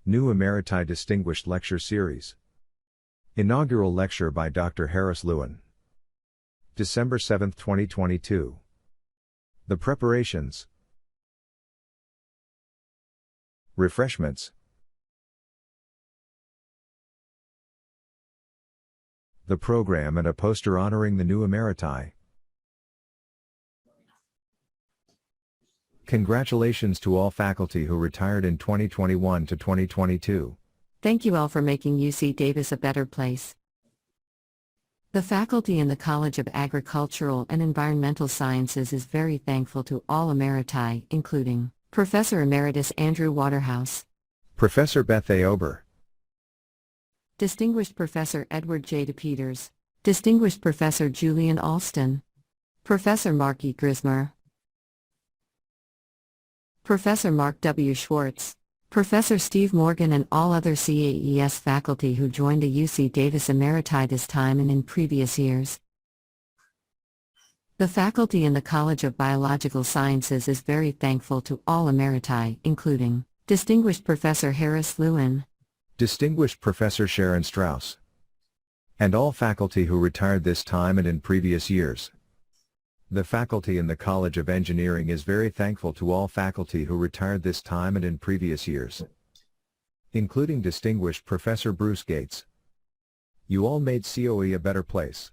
New Emeriti Distinguished Lecture Series. Inaugural Lecture by Dr. Lewin. December 7, 2022. The preparations. Refreshments. The program and a poster honoring the new Emeriti. Congratulations to all faculty who retired in 2021 to 2022. Thank you all for making UC Davis a better place. The faculty in the College of Agricultural and Environmental Sciences is very thankful to all Emeriti, including Professor Emeritus Andrew Waterhouse, Professor Beth A. Ober, Distinguished Professor Edward J. DePeters, Distinguished Professor Julian Alston, Professor Mark E. Grismer, Professor Mark W. Schwartz, Professor Steve Morgan, and all other CAES faculty who joined the UC Davis Emeriti this time and in previous years. The faculty in the College of Biological Sciences is very thankful to all Emeriti, including Distinguished Professor Harris Lewin, Distinguished Professor Sharon Strauss, and all faculty who retired this time and in previous years. The faculty in the College of Engineering is very thankful to all faculty who retired this time and in previous years, including Distinguished Professor Bruce Gates. You all made COE a better place.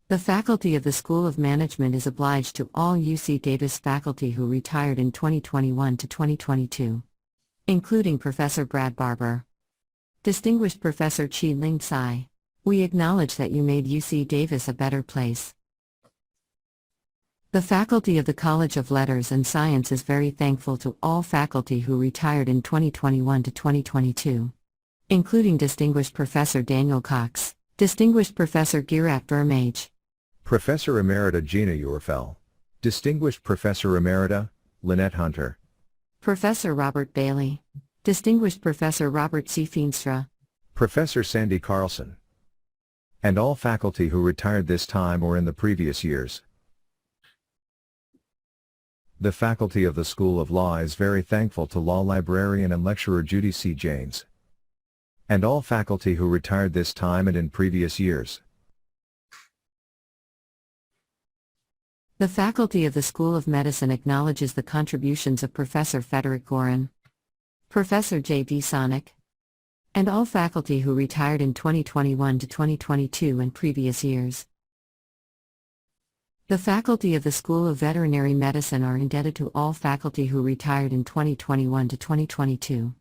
The faculty of the School of Management is obliged to all UC Davis faculty who retired in 2021 to 2022, including Professor Brad Barber, Distinguished Professor Chih-Ling. We acknowledge that you made UC Davis a better place. The faculty of the College of Letters and Science is very thankful to all faculty who retired in 2021 to 2022, including Distinguished Professor Daniel Cox, Distinguished Professor Geerat Vermeij, Professor Emerita Gina Urfel, Distinguished Professor Emerita Lynette Hunter, Professor Robert Bailey, Distinguished Professor Robert C. Feenstra, Professor Sandy Carlson, and all faculty who retired this time or in the previous years. The faculty of the School of Law is very thankful to Law Librarian and Lecturer Judy C. Janes, and all faculty who retired this time and in previous years. The faculty of the School of Medicine acknowledges the contributions of Professor Frederick Gorin, Professor J. D. Sonic, and all faculty who retired in 2021 to 2022 and previous years. The faculty of the School of Veterinary Medicine are indebted to all faculty who retired in 2021 to 2022,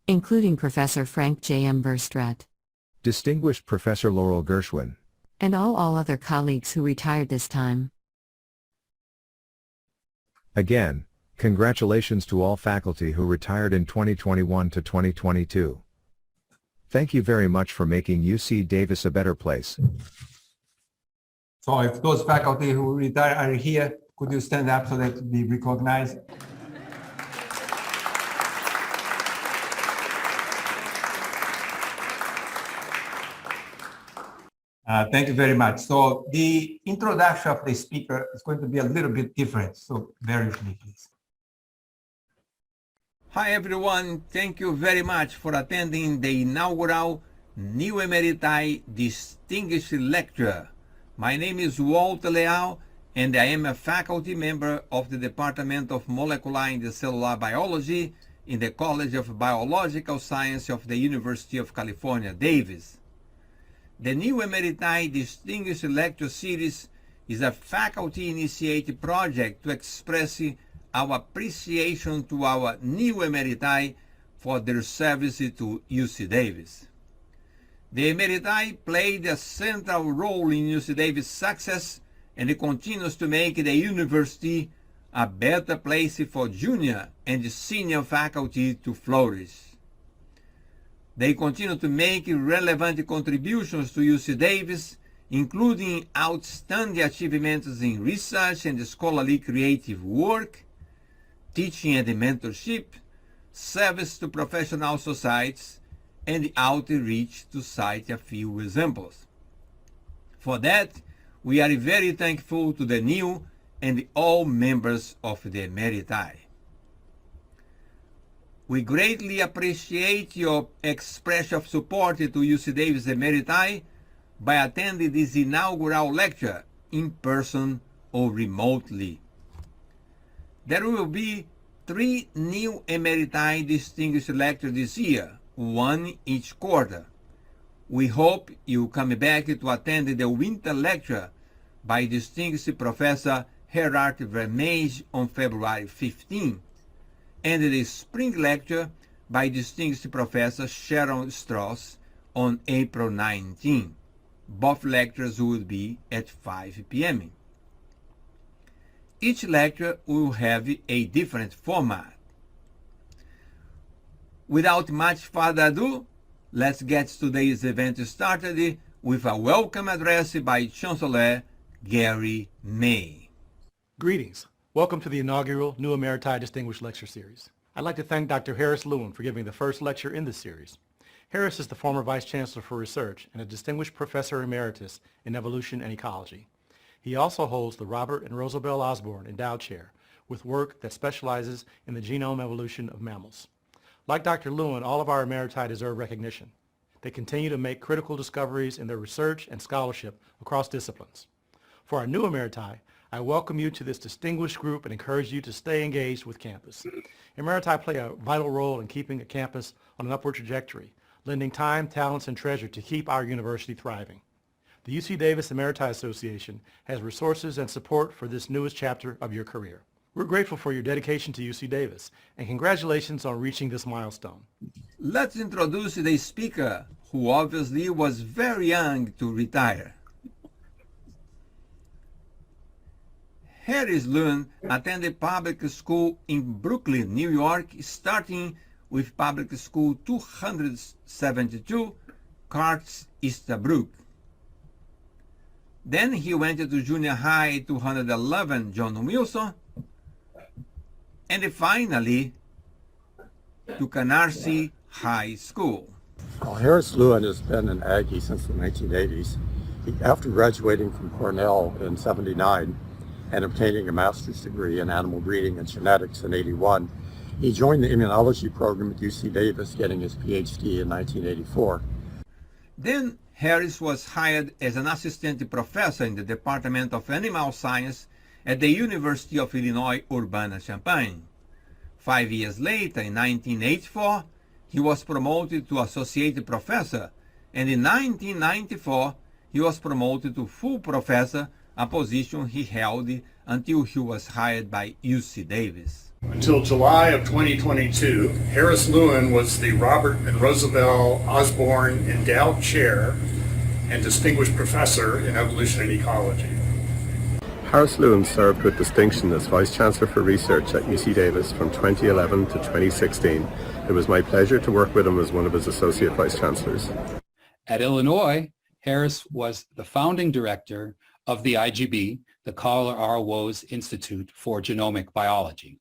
including Professor Frank J. M. Verstrat, Distinguished Professor Laurel Gershwin, and all other colleagues who retired this time. Again, congratulations to all faculty who retired in 2021 to 2022. Thank you very much for making UC Davis a better place. So if those faculty who retire are here, could you stand up so that we recognize? Thank you very much. So the introduction of the speaker is going to be a little bit different. So bear with me, please. Hi everyone, thank you very much for attending the inaugural New Emeriti Distinguished Lecture. My name is Walter Leal and I am a faculty member of the Department of Molecular and Cellular Biology in the College of Biological Science of the University of California, Davis. The New Emeriti Distinguished Lecture Series is a faculty-initiated project to express our appreciation to our new Emeriti for their service to UC Davis. The Emeriti played a central role in UC Davis' success and continues to make the university a better place for junior and senior faculty to flourish. They continue to make relevant contributions to UC Davis, including outstanding achievements in research and scholarly creative work, teaching and mentorship, service to professional societies, and outreach, to cite a few examples. For that, we are very thankful to the new and all members of the Emeriti. We greatly appreciate your expression of support to UC Davis Emeriti by attending this inaugural lecture in person or remotely. There will be 3 new Emeriti Distinguished Lectures this year, 1 each quarter. We hope you come back to attend the winter lecture by Distinguished Professor Gerard Vermeij on February 15, and the spring lecture by Distinguished Professor Sharon Strauss on April 19. Both lectures will be at 5 p.m. Each lecture will have a different format. Without much further ado, let's get today's event started with a welcome address by Chancellor Gary May. Greetings. Welcome to the inaugural New Emeriti Distinguished Lecture Series. I'd like to thank Dr. Harris Lewin for giving the first lecture in this series. Harris is the former Vice Chancellor for Research and a Distinguished Professor Emeritus in Evolution and Ecology. He also holds the Robert and Rosabelle Osborne Endowed Chair with work that specializes in the genome evolution of mammals. Like Dr. Lewin, all of our Emeriti deserve recognition. They continue to make critical discoveries in their research and scholarship across disciplines. For our new Emeriti, I welcome you to this distinguished group and encourage you to stay engaged with campus. Emeriti play a vital role in keeping a campus on an upward trajectory, lending time, talents, and treasure to keep our university thriving. The UC Davis Emeriti Association has resources and support for this newest chapter of your career. We're grateful for your dedication to UC Davis, and congratulations on reaching this milestone. Let's introduce the speaker, who obviously was very young to retire. Harris Lewin attended public school in Brooklyn, New York, starting with Public School 272, Carts Easterbrook. Then he went to Junior High 211, John Wilson, and finally to Canarsie High School. Well, Harris Lewin has been an Aggie since the 1980s. After graduating from Cornell in '79 and obtaining a master's degree in animal breeding and genetics in '81, he joined the immunology program at UC Davis, getting his PhD in 1984. Then Harris was hired as an assistant professor in the Department of Animal Science at the University of Illinois Urbana-Champaign. 5 years later, in 1984, he was promoted to associate professor, and in 1994, he was promoted to full professor, a position he held until he was hired by UC Davis. Until July of 2022, Harris Lewin was the Robert and Rosabelle Osborne Endowed Chair and Distinguished Professor in Evolution and Ecology. Harris Lewin served with distinction as Vice Chancellor for Research at UC Davis from 2011 to 2016. It was my pleasure to work with him as one of his Associate Vice Chancellors. At Illinois, Harris was the founding director of the IGB, the Carl R. Woese Institute for Genomic Biology.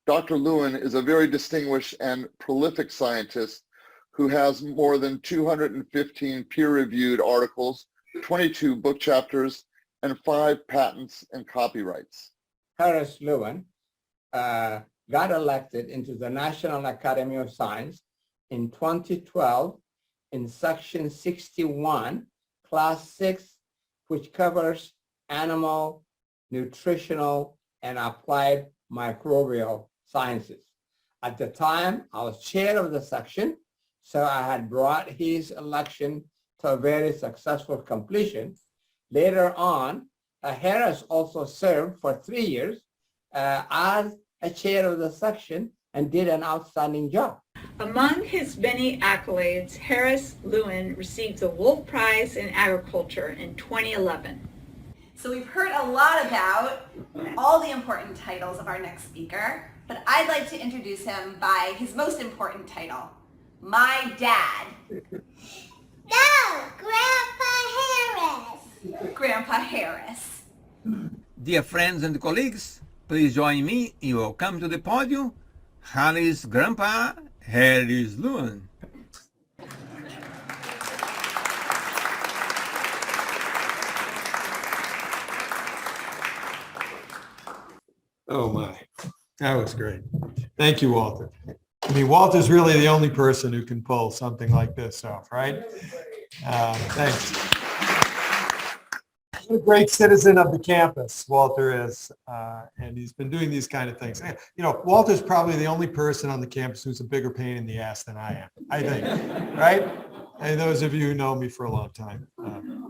Dr. Lewin is a very distinguished and prolific scientist who has more than 215 peer-reviewed articles, 22 book chapters, and 5 patents and copyrights. Harris Lewin got elected into the National Academy of Science in 2012 in Section 61, Class 6, which covers animal, nutritional, and applied microbial sciences. At the time, I was chair of the section, so I had brought his election to a very successful completion. Later on, Harris also served for 3 years as a chair of the section and did an outstanding job. Among his many accolades, Harris Lewin received the Wolf Prize in Agriculture in 2011. So we've heard a lot about all the important titles of our next speaker, but I'd like to introduce him by his most important title, my dad. No, Grandpa Harris. Grandpa Harris. Dear friends and colleagues, please join me in welcome to the podium, Harris' Grandpa, Harris Lewin. Oh my, that was great. Thank you, Walter. I mean, Walter's really the only person who can pull something like this off, right? Thanks. What a great citizen of the campus Walter is, and he's been doing these kind of things. You know, Walter's probably the only person on the campus who's a bigger pain in the ass than I am, I think, right? And those of you who know me for a long time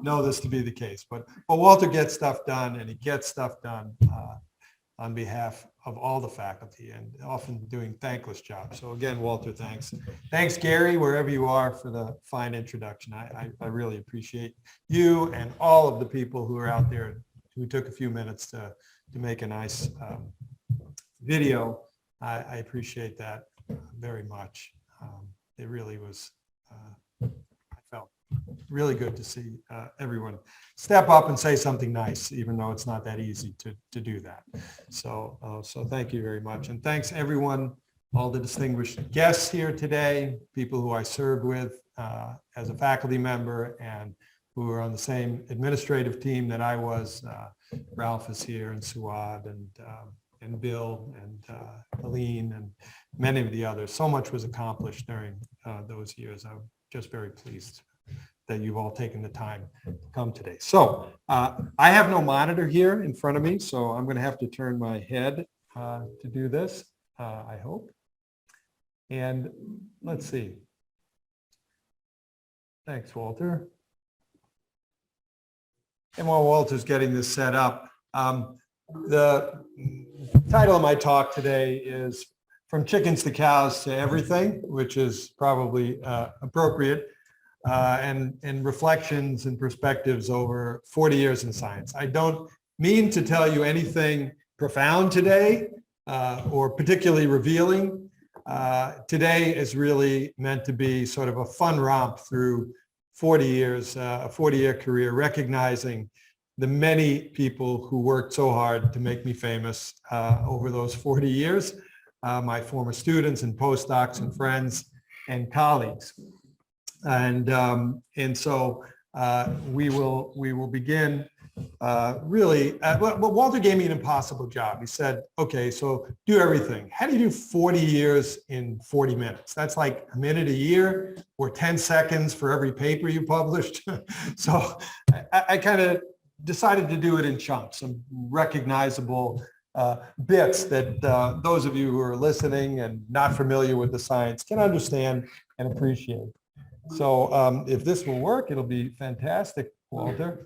know this to be the case. But Walter gets stuff done, and he gets stuff done on behalf of all the faculty, and often doing thankless jobs. So again, Walter, thanks. Thanks, Gary, wherever you are, for the fine introduction. I really appreciate you and all of the people who are out there who took a few minutes to make a nice video. I appreciate that very much. It really was, I felt really good to see everyone step up and say something nice, even though it's not that easy to do that. So thank you very much. And thanks everyone, all the distinguished guests here today, people who I served with as a faculty member and who are on the same administrative team that I was. Ralph is here, and Suad, and Bill, and Aline, and many of the others. So much was accomplished during those years. I'm just very pleased that you've all taken the time to come today. So I have no monitor here in front of me, so I'm going to have to turn my head to do this, I hope. And let's see. Thanks, Walter. And while Walter's getting this set up, the title of my talk today is From Chickens to Cows to Everything, which is probably appropriate, and reflections and perspectives over 40 years in science. I don't mean to tell you anything profound today or particularly revealing. Today is really meant to be sort of a fun romp through 40 years, a 40-year career, recognizing the many people who worked so hard to make me famous over those 40 years, my former students and postdocs and friends and colleagues. And so we will begin really, well, Walter gave me an impossible job. He said, okay, so do everything. How do you do 40 years in 40 minutes? That's like a minute a year or 10 seconds for every paper you published. So I kind of decided to do it in chunks, some recognizable bits that those of you who are listening and not familiar with the science can understand and appreciate. So if this will work, it'll be fantastic, Walter.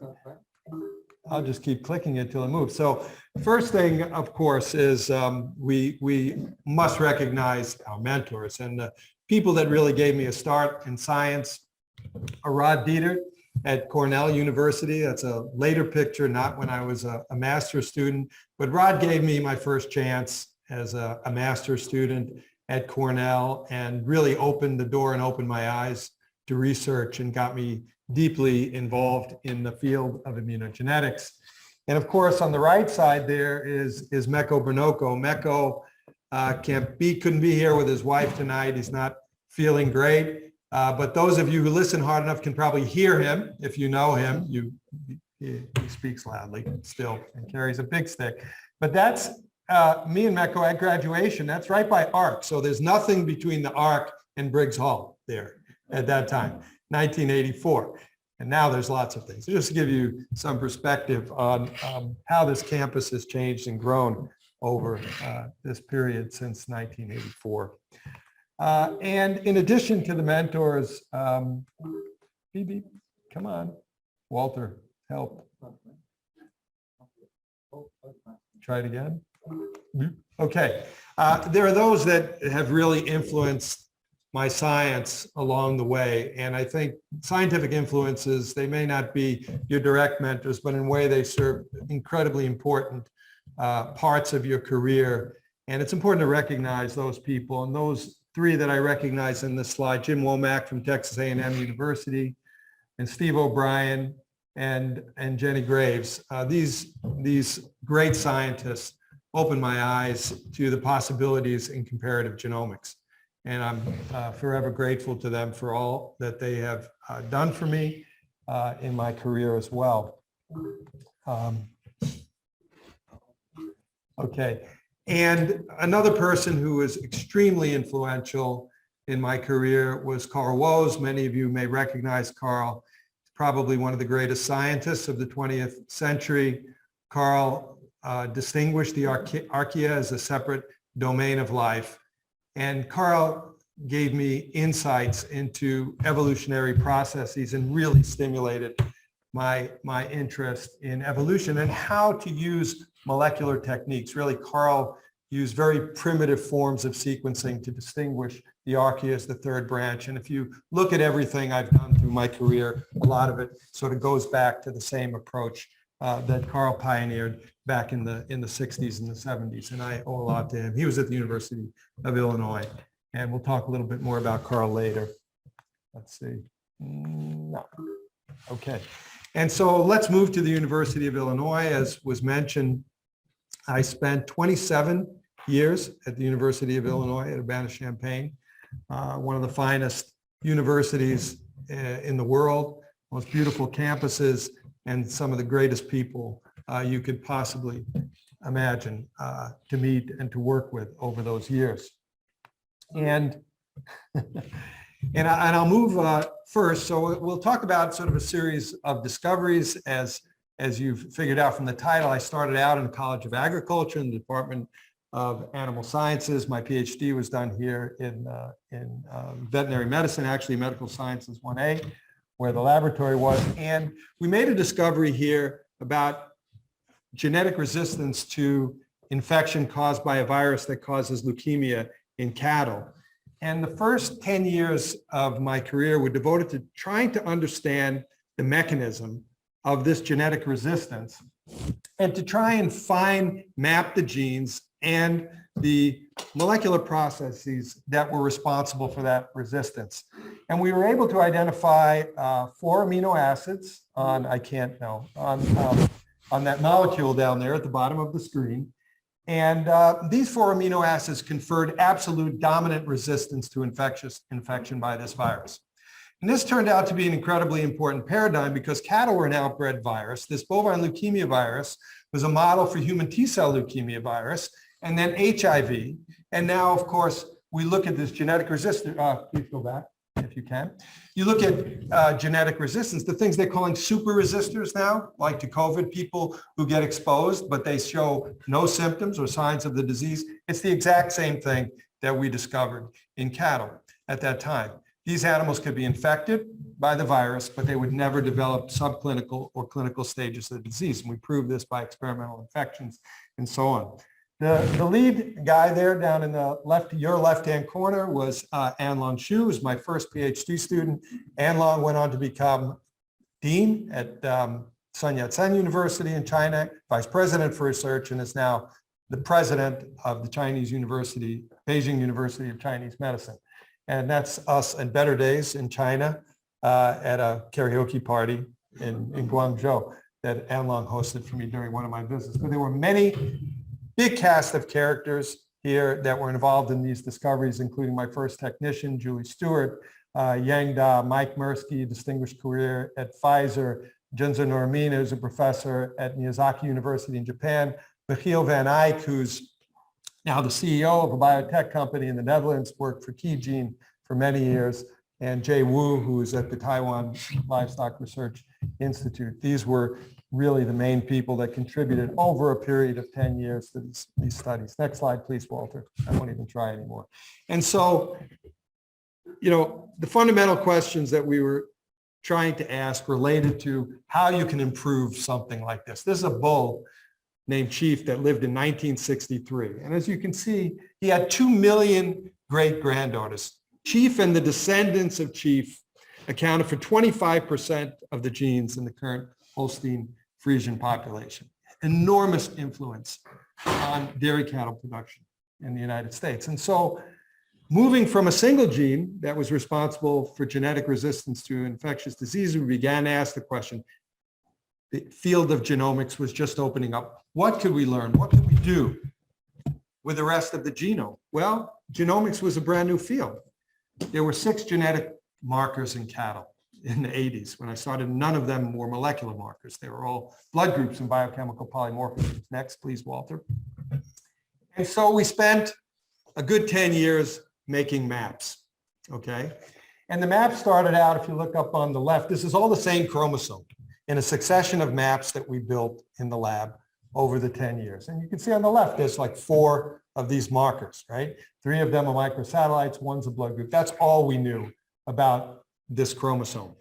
I'll just keep clicking it till it moves. So first thing, of course, is we must recognize our mentors and the people that really gave me a start in science. Rod Dieter at Cornell University. That's a later picture, not when I was a master's student, but Rod gave me my first chance as a master's student at Cornell and really opened the door and opened my eyes to research and got me deeply involved in the field of immunogenetics. And of course, on the right side there is Mecco Bernoco. Mecco couldn't be here with his wife tonight. He's not feeling great. But those of you who listen hard enough can probably hear him. If you know him, he speaks loudly still and carries a big stick. But that's me and Mecco at graduation. That's right by ARC. So there's nothing between the ARC and Briggs Hall there at that time, 1984. And now there's lots of things. So just to give you some perspective on how this campus has changed and grown over this period since 1984. And in addition to the mentors, beep, beep, come on, Walter, help. Try it again. Okay. There are those that have really influenced my science along the way. And I think scientific influences, they may not be your direct mentors, but in a way they serve incredibly important parts of your career. And it's important to recognize those people. And those three that I recognize in this slide, Jim Womack from Texas A&M University, and Steve O'Brien and Jenny Graves. These great scientists opened my eyes to the possibilities in comparative genomics. And I'm forever grateful to them for all that they have done for me in my career as well. Okay. And another person who was extremely influential in my career was Carl Woese. Many of you may recognize Carl. He's probably one of the greatest scientists of the 20th century. Carl distinguished the archaea as a separate domain of life. And Carl gave me insights into evolutionary processes and really stimulated my interest in evolution and how to use molecular techniques. Really, Carl used very primitive forms of sequencing to distinguish the archaea as the third branch. And if you look at everything I've done through my career, a lot of it sort of goes back to the same approach that Carl pioneered back in the 60s and the 70s. And I owe a lot to him. He was at the University of Illinois. And we'll talk a little bit more about Carl later. Let's see. No. Okay. And so let's move to the University of Illinois. As was mentioned, I spent 27 years at the University of Illinois at Urbana-Champaign, one of the finest universities in the world, most beautiful campuses, and some of the greatest people you could possibly imagine to meet and to work with over those years. And I'll move first. So we'll talk about sort of a series of discoveries. As you've figured out from the title, I started out in the College of Agriculture in the Department of Animal Sciences. My PhD was done here in veterinary medicine, actually medical sciences 1A, where the laboratory was. And we made a discovery here about genetic resistance to infection caused by a virus that causes leukemia in cattle. And the first 10 years of my career were devoted to trying to understand the mechanism of this genetic resistance and to try and map the genes and the molecular processes that were responsible for that resistance. And we were able to identify 4 amino acids on that molecule down there at the bottom of the screen. And these 4 amino acids conferred absolute dominant resistance to infection by this virus. And this turned out to be an incredibly important paradigm because cattle were an outbred virus. This bovine leukemia virus was a model for human T-cell leukemia virus, and then HIV. And now, of course, we look at this genetic resistance. Please go back if you can. You look at genetic resistance, the things they're calling super resistors now, like to COVID, people who get exposed, but they show no symptoms or signs of the disease. It's the exact same thing that we discovered in cattle at that time. These animals could be infected by the virus, but they would never develop subclinical or clinical stages of the disease. And we proved this by experimental infections and so on. The lead guy there down in the your left-hand corner was Anlong Xu, who was my first PhD student. Anlong went on to become dean at Sun Yat-sen University in China, vice president for research, and is now the president of the Chinese University, Beijing University of Chinese Medicine. And that's us in better days in China at a karaoke party in Guangzhou that Anlong hosted for me during one of my visits. But there were many big cast of characters here that were involved in these discoveries, including my first technician, Julie Stewart, Yang Da, Mike Mirsky, distinguished career at Pfizer, Junzo Noramina, who's a professor at Miyazaki University in Japan, Michiel van Eyck, who's now the CEO of a biotech company in the Netherlands, worked for Keygene for many years, and Jay Wu, who is at the Taiwan Livestock Research Institute. These were really the main people that contributed over a period of 10 years to these studies. Next slide, please, Walter. I won't even try anymore. And so, the fundamental questions that we were trying to ask related to how you can improve something like this. This is a bull named Chief that lived in 1963. And as you can see, he had 2 million great-granddaughters. Chief and the descendants of Chief accounted for 25% of the genes in the current Holstein Friesian population. Enormous influence on dairy cattle production in the United States. And so moving from a single gene that was responsible for genetic resistance to infectious disease, we began to ask the question, the field of genomics was just opening up. What could we learn? What could we do with the rest of the genome? Well, genomics was a brand new field. There were 6 genetic markers in cattle in the 80s. When I started, none of them were molecular markers. They were all blood groups and biochemical polymorphisms. Next, please, Walter. And so we spent a good 10 years making maps, okay? And the map started out, if you look up on the left, this is all the same chromosome in a succession of maps that we built in the lab over the 10 years. And you can see on the left, there's like 4 of these markers, right? 3 of them are microsatellites, 1's a blood group. That's all we knew about this chromosome.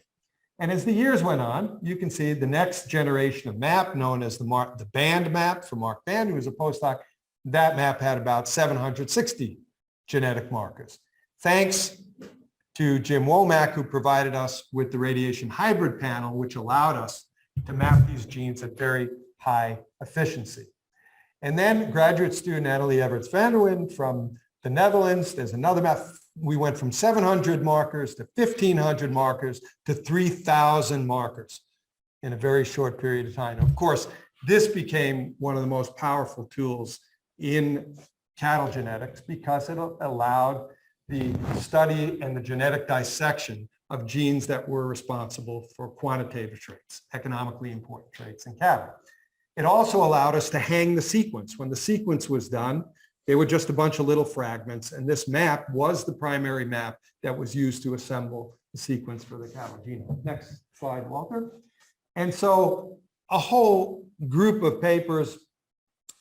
And as the years went on, you can see the next generation of map, known as the band map for Mark Band, who was a postdoc, that map had about 760 genetic markers. Thanks to Jim Womack, who provided us with the radiation hybrid panel, which allowed us to map these genes at very high efficiency. And then graduate student Annelie Everts van der Wind from the Netherlands, there's another map. We went from 700 markers to 1,500 markers to 3,000 markers in a very short period of time. Of course, this became one of the most powerful tools in cattle genetics because it allowed the study and the genetic dissection of genes that were responsible for quantitative traits, economically important traits in cattle. It also allowed us to hang the sequence. When the sequence was done, they were just a bunch of little fragments, and this map was the primary map that was used to assemble the sequence for the cattle genome. Next slide, Walter. And so a whole group of papers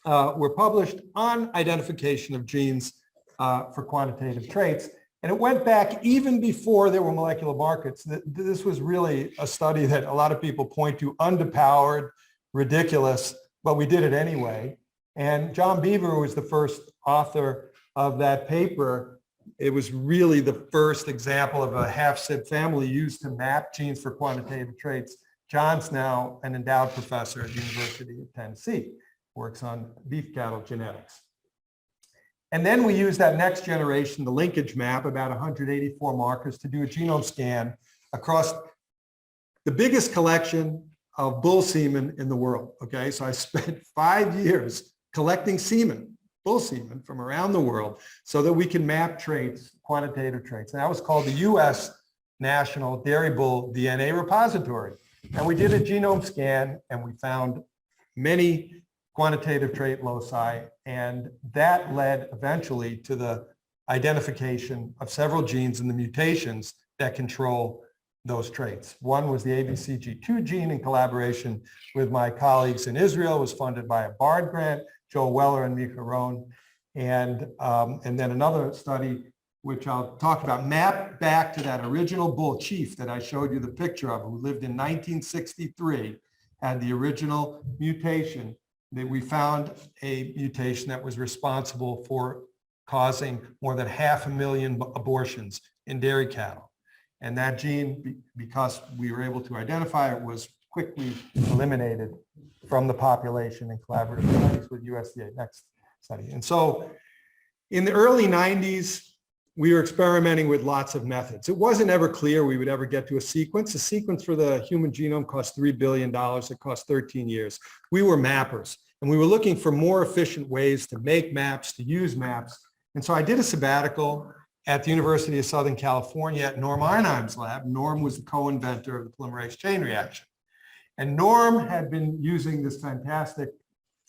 were published on identification of genes for quantitative traits. And it went back even before there were molecular markers. This was really a study that a lot of people point to, underpowered, ridiculous, but we did it anyway. And John Beaver was the first author of that paper. It was really the first example of a half-SIB family used to map genes for quantitative traits. John's now an endowed professor at the University of Tennessee, works on beef cattle genetics. And then we used that next generation, the linkage map, about 184 markers, to do a genome scan across the biggest collection of bull semen in the world. Okay, so I spent 5 years collecting semen, bull semen from around the world so that we can map traits, quantitative traits. And that was called the US National Dairy Bull DNA Repository. And we did a genome scan and we found many quantitative trait loci, and that led eventually to the identification of several genes and the mutations that control those traits. One was the ABCG2 gene in collaboration with my colleagues in Israel. It was funded by a BARD grant, Joel Weller and Micha Rohn. And then another study, which I'll talk about, mapped back to that original bull chief that I showed you the picture of, who lived in 1963, had the original mutation. That we found a mutation that was responsible for causing more than 500,000 abortions in dairy cattle. And that gene, because we were able to identify it, was quickly eliminated from the population in collaborative studies with USDA. Next study. And so in the early 90s, we were experimenting with lots of methods. It wasn't ever clear we would ever get to a sequence. A sequence for the human genome cost $3 billion. It cost 13 years. We were mappers, and we were looking for more efficient ways to make maps, to use maps. And so I did a sabbatical at the University of Southern California at Norm Einheim's lab. Norm was the co-inventor of the polymerase chain reaction. And Norm had been using this fantastic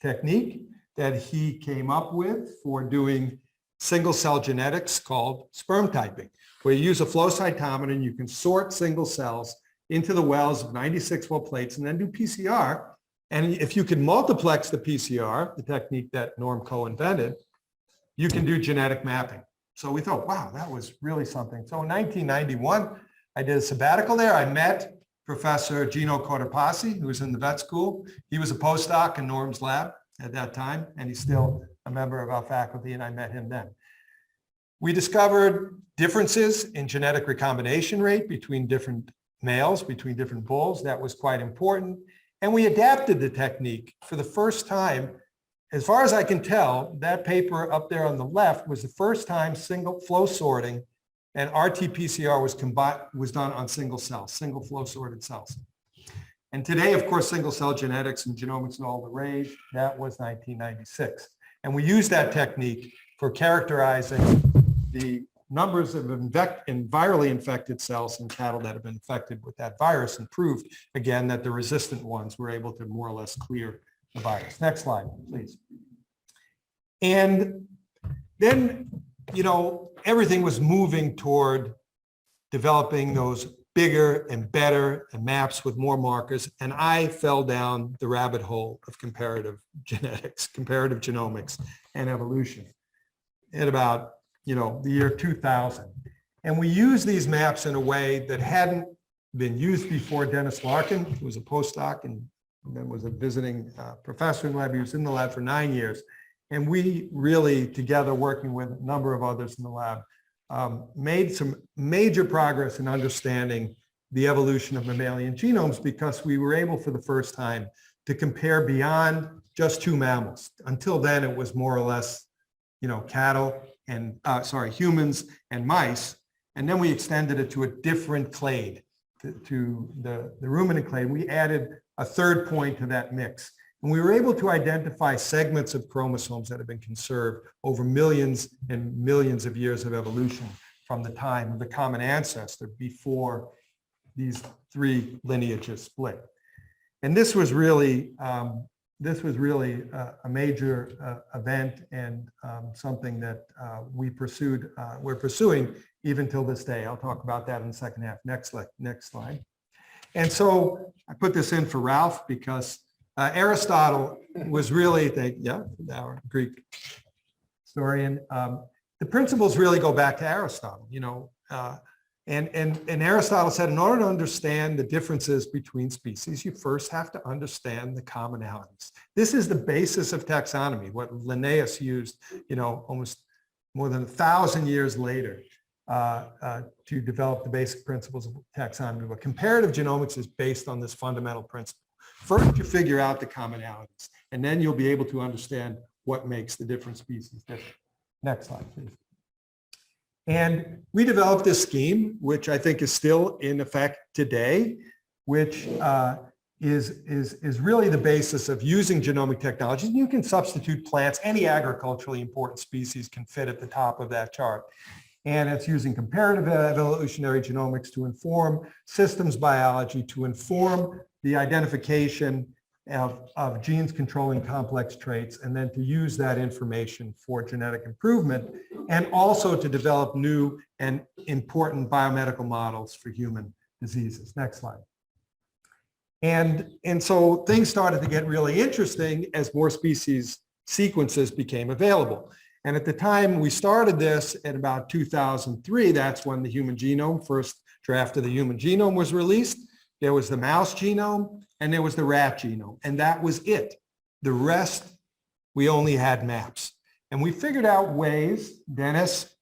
technique that he came up with for doing single-cell genetics called sperm typing, where you use a flow cytometer and you can sort single cells into the wells of 96-well plates and then do PCR. And if you can multiplex the PCR, the technique that Norm co-invented, you can do genetic mapping. So we thought, wow, that was really something. So in 1991, I did a sabbatical there. I met Professor Gino Cortopassi, who was in the vet school. He was a postdoc in Norm's lab at that time, and he's still a member of our faculty, and I met him then. We discovered differences in genetic recombination rate between different males, between different bulls. That was quite important. And we adapted the technique for the first time. As far as I can tell, that paper up there on the left was the first time single flow sorting and RT-PCR was done on single cells, single flow sorted cells. And today, of course, single cell genetics and genomics and all the rage. That was 1996. And we used that technique for characterizing the numbers of virally infected cells in cattle that have been infected with that virus, and proved, again, that the resistant ones were able to more or less clear the virus. Next slide, please. And then, everything was moving toward developing those bigger and better and maps with more markers. And I fell down the rabbit hole of comparative genetics, comparative genomics, and evolution at about, the year 2000. And we used these maps in a way that hadn't been used before. Dennis Larkin, who was a postdoc and then was a visiting professor in the lab. He was in the lab for 9 years. And we really, together, working with a number of others in the lab, made some major progress in understanding the evolution of mammalian genomes, because we were able for the first time to compare beyond just two mammals. Until then, it was more or less, cattle and, humans and mice. And then we extended it to a different clade, to the ruminant clade. We added a third point to that mix. And we were able to identify segments of chromosomes that have been conserved over millions and millions of years of evolution from the time of the common ancestor before these three lineages split. And this was really a major event, and something that we're pursuing even till this day. I'll talk about that in the second half. Next slide. And so I put this in for Ralph because Aristotle was really, our Greek historian. The principles really go back to Aristotle, and Aristotle said, in order to understand the differences between species, you first have to understand the commonalities. This is the basis of taxonomy, what Linnaeus used, almost more than 1,000 years later to develop the basic principles of taxonomy. But comparative genomics is based on this fundamental principle. First, you figure out the commonalities, and then you'll be able to understand what makes the different species different. Next slide, please. And we developed this scheme, which I think is still in effect today, which is really the basis of using genomic technology. You can substitute plants. Any agriculturally important species can fit at the top of that chart. And it's using comparative evolutionary genomics to inform systems biology, to inform the identification of genes controlling complex traits, and then to use that information for genetic improvement, and also to develop new and important biomedical models for human diseases. Next slide. And so things started to get really interesting as more species sequences became available. And at the time we started this at about 2003, that's when the human genome, first draft of the human genome was released. There was the mouse genome and there was the rat genome, and that was it. The rest, we only had maps. And we figured out ways, Dennis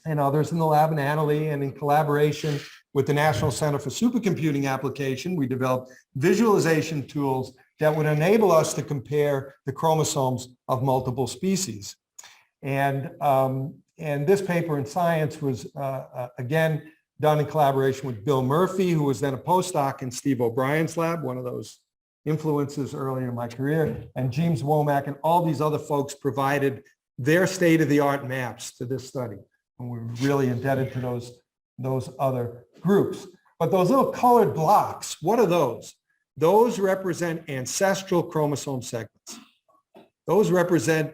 and others in the lab, and Annalee, and in collaboration with the National Center for Supercomputing Application, we developed visualization tools that would enable us to compare the chromosomes of multiple species. And this paper in Science was, again, done in collaboration with Bill Murphy, who was then a postdoc in Steve O'Brien's lab, one of those influences earlier in my career, and James Womack and all these other folks provided their state-of-the-art maps to this study. And we're really indebted to those other groups. But those little colored blocks, what are those? Those represent ancestral chromosome segments. Those represent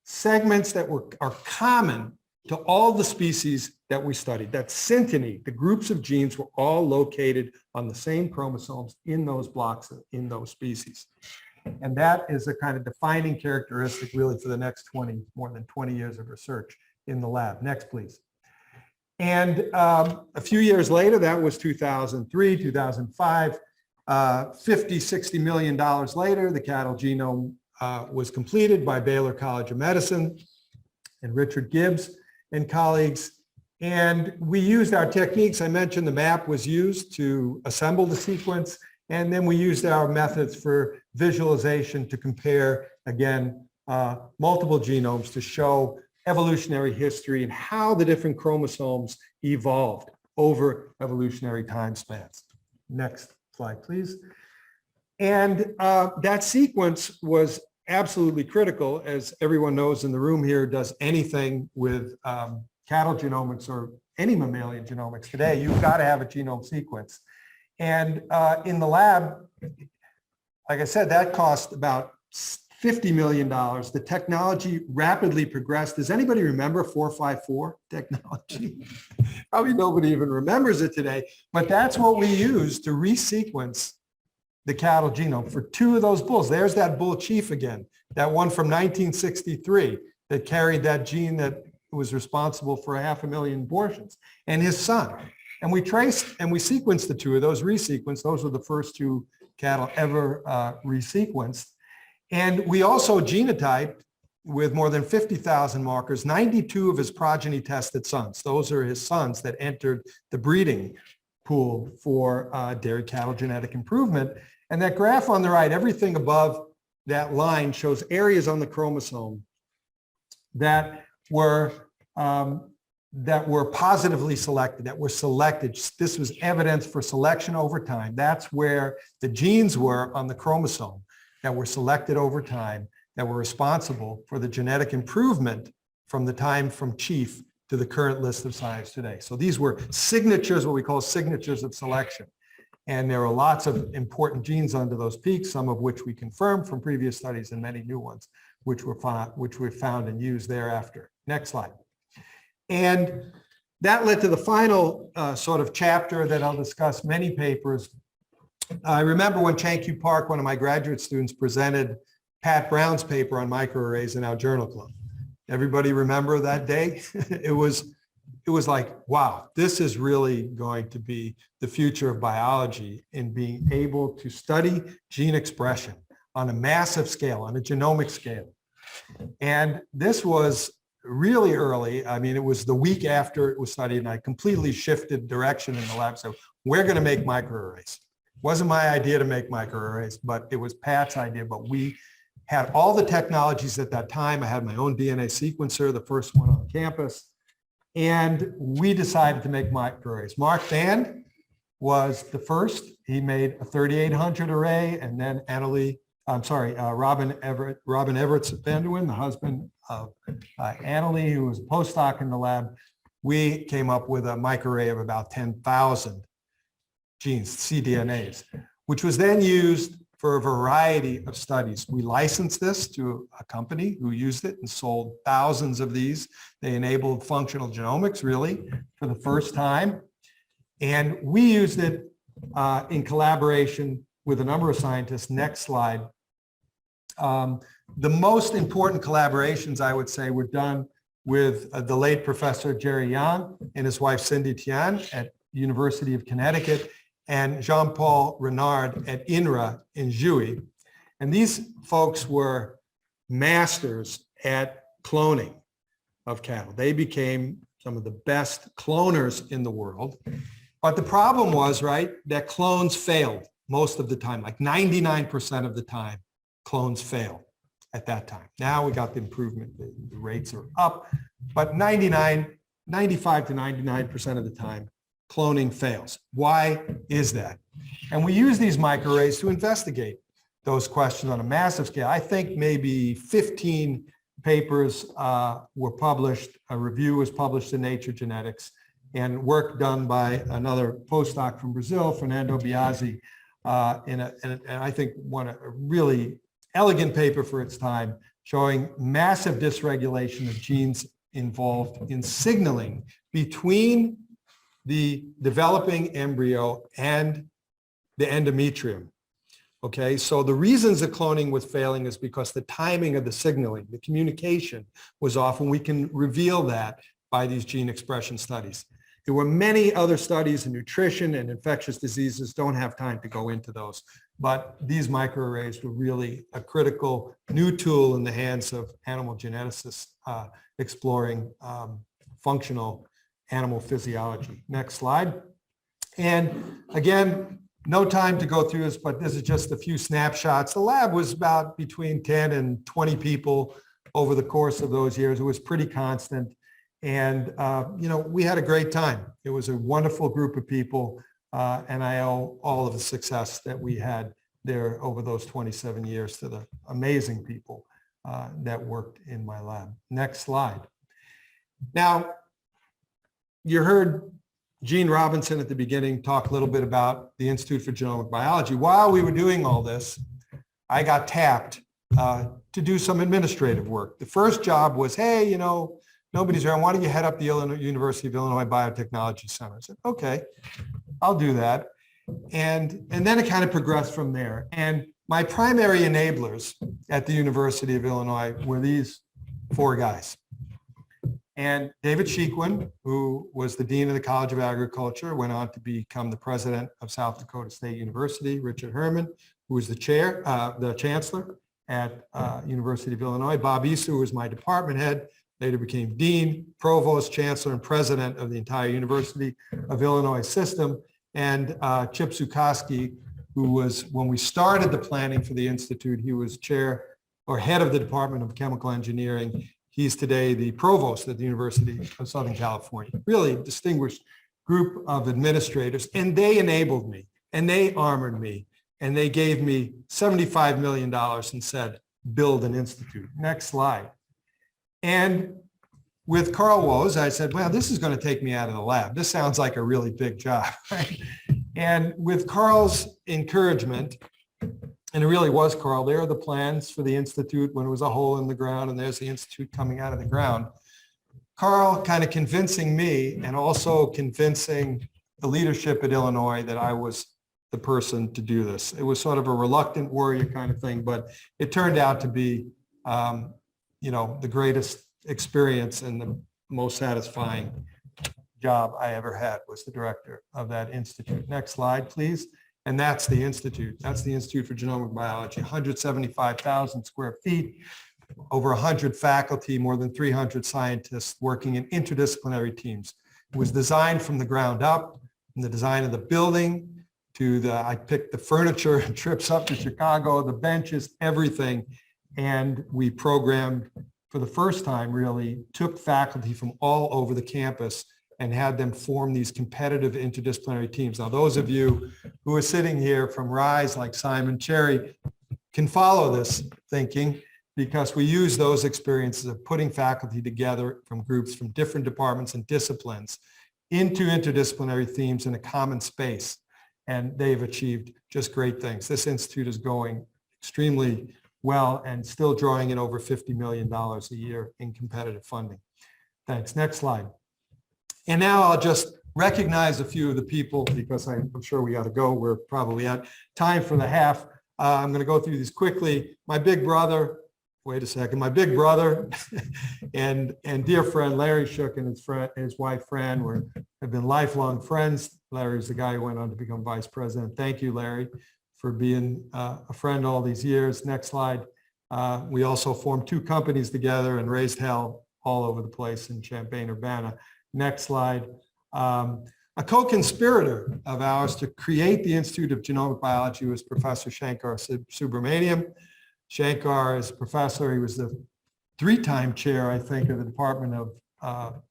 segments that are common to all the species that we studied. That synteny, the groups of genes were all located on the same chromosomes in those blocks, in those species. And that is a kind of defining characteristic really for the next more than 20 years of research in the lab. Next, please. And a few years later, that was 2003, 2005, $50–60 million later, the cattle genome was completed by Baylor College of Medicine and Richard Gibbs and colleagues. And we used our techniques. I mentioned the map was used to assemble the sequence. And then we used our methods for visualization to compare, again, multiple genomes to show evolutionary history and how the different chromosomes evolved over evolutionary time spans. Next slide, please. And that sequence was absolutely critical, as everyone knows in the room here does anything with cattle genomics or any mammalian genomics today, you've got to have a genome sequence. And in the lab, like I said, that cost about $50 million. The technology rapidly progressed. Does anybody remember 454 technology? Probably nobody even remembers it today, but that's what we use to resequence the cattle genome for 2 of those bulls. There's that bull chief again, that one from 1963 that carried that gene that was responsible for 500,000 abortions, and his son. And we traced and we sequenced the 2 of those, resequenced. Those were the first 2 cattle ever resequenced. And we also genotyped with more than 50,000 markers, 92 of his progeny tested sons. Those are his sons that entered the breeding pool for dairy cattle genetic improvement. And that graph on the right, everything above that line shows areas on the chromosome that were positively selected, that were selected. This was evidence for selection over time. That's where the genes were on the chromosome that were selected over time, that were responsible for the genetic improvement from the time from chief to the current list of science today. So these were signatures, what we call signatures of selection. And there are lots of important genes under those peaks, some of which we confirmed from previous studies and many new ones, which were found and used thereafter. Next slide. And that led to the final sort of chapter that I'll discuss many papers. I remember when Chang-Kyu Park, one of my graduate students, presented Pat Brown's paper on microarrays in our journal club. Everybody remember that day? It was like, wow, this is really going to be the future of biology in being able to study gene expression on a massive scale, on a genomic scale. And this was really early. I mean, it was the week after it was studied, and I completely shifted direction in the lab. So we're going to make microarrays. It wasn't my idea to make microarrays, but it was Pat's idea. But we had all the technologies at that time. I had my own DNA sequencer, the first one on campus, and we decided to make microarrays. Mark Band was the first. He made a 3800 array, and then Robin Everett Van der Wijn, the husband of Annalie, who was a postdoc in the lab. We came up with a microarray of about 10,000 genes, cDNAs, which was then used for a variety of studies. We licensed this to a company who used it and sold thousands of these. They enabled functional genomics, really, for the first time. And we used it in collaboration with a number of scientists. Next slide. The most important collaborations, I would say, were done with the late Professor Jerry Yang and his wife Cindy Tian at University of Connecticut, and Jean-Paul Renard at INRA in Jouy. And these folks were masters at cloning of cattle. They became some of the best cloners in the world. But the problem was, right, that clones failed most of the time, like 99% of the time, clones fail at that time. Now we got the improvement, the rates are up, but 95 to 99% of the time, cloning fails. Why is that? And we use these microarrays to investigate those questions on a massive scale. I think maybe 15 papers were published, a review was published in Nature Genetics, and work done by another postdoc from Brazil, Fernando Biasi, and I think a really elegant paper for its time, showing massive dysregulation of genes involved in signaling between the developing embryo and the endometrium. Okay, so the reasons that cloning was failing is because the timing of the signaling, the communication was off, and we can reveal that by these gene expression studies. There were many other studies in nutrition and infectious diseases. Don't have time to go into those, but these microarrays were really a critical new tool in the hands of animal geneticists exploring functional animal physiology. Next slide. And again, no time to go through this, but this is just a few snapshots. The lab was about between 10 and 20 people over the course of those years. It was pretty constant. And, we had a great time. It was a wonderful group of people. And I owe all of the success that we had there over those 27 years to the amazing people that worked in my lab. Next slide. Now, you heard Gene Robinson at the beginning talk a little bit about the Institute for Genomic Biology. While we were doing all this, I got tapped to do some administrative work. The first job was, hey, nobody's around. Why don't you head up the University of Illinois Biotechnology Center? I said, okay, I'll do that. And then it kind of progressed from there. And my primary enablers at the University of Illinois were these four guys. And David Sheequin, who was the Dean of the College of Agriculture, went on to become the president of South Dakota State University. Richard Herman, who was the chancellor at University of Illinois. Bob Wiese, who was my department head, later became dean, provost, chancellor, and president of the entire University of Illinois system. And Chip Zukowski, who was, when we started the planning for the Institute, he was chair or head of the Department of Chemical Engineering. He's today the provost at the University of Southern California. Really distinguished group of administrators, and they enabled me, and they armored me, and they gave me $75 million and said, build an institute. Next slide. And with Carl Woese, I said, well, this is going to take me out of the lab. This sounds like a really big job, right? And with Carl's encouragement, and it really was Carl, there are the plans for the Institute when it was a hole in the ground, and there's the Institute coming out of the ground. Carl kind of convincing me and also convincing the leadership at Illinois that I was the person to do this. It was sort of a reluctant warrior kind of thing, but it turned out to be, the greatest experience and the most satisfying job I ever had was the director of that institute. Next slide, please. And that's the Institute. That's the Institute for Genomic Biology, 175,000 square feet, over 100 faculty, more than 300 scientists working in interdisciplinary teams. It was designed from the ground up, from the design of the building to I picked the furniture and trips up to Chicago, the benches, everything. And we programmed for the first time, really, took faculty from all over the campus and had them form these competitive interdisciplinary teams. Now, those of you who are sitting here from RISE, like Simon Cherry, can follow this thinking because we use those experiences of putting faculty together from groups from different departments and disciplines into interdisciplinary themes in a common space. And they've achieved just great things. This institute is going extremely well and still drawing in over $50 million a year in competitive funding. Thanks. Next slide. And now I'll just recognize a few of the people because I'm sure we got to go. We're probably at time for the half. I'm going to go through these quickly. My big brother, wait a second, my big brother and dear friend Larry Shook and his wife Fran have been lifelong friends. Larry's the guy who went on to become vice president. Thank you, Larry, for being a friend all these years. Next slide. We also formed two companies together and raised hell all over the place in Champaign-Urbana. Next slide. A co-conspirator of ours to create the Institute of Genomic Biology was Professor Shankar Subramaniam. Shankar is a professor. He was the three-time chair, I think, of the Department of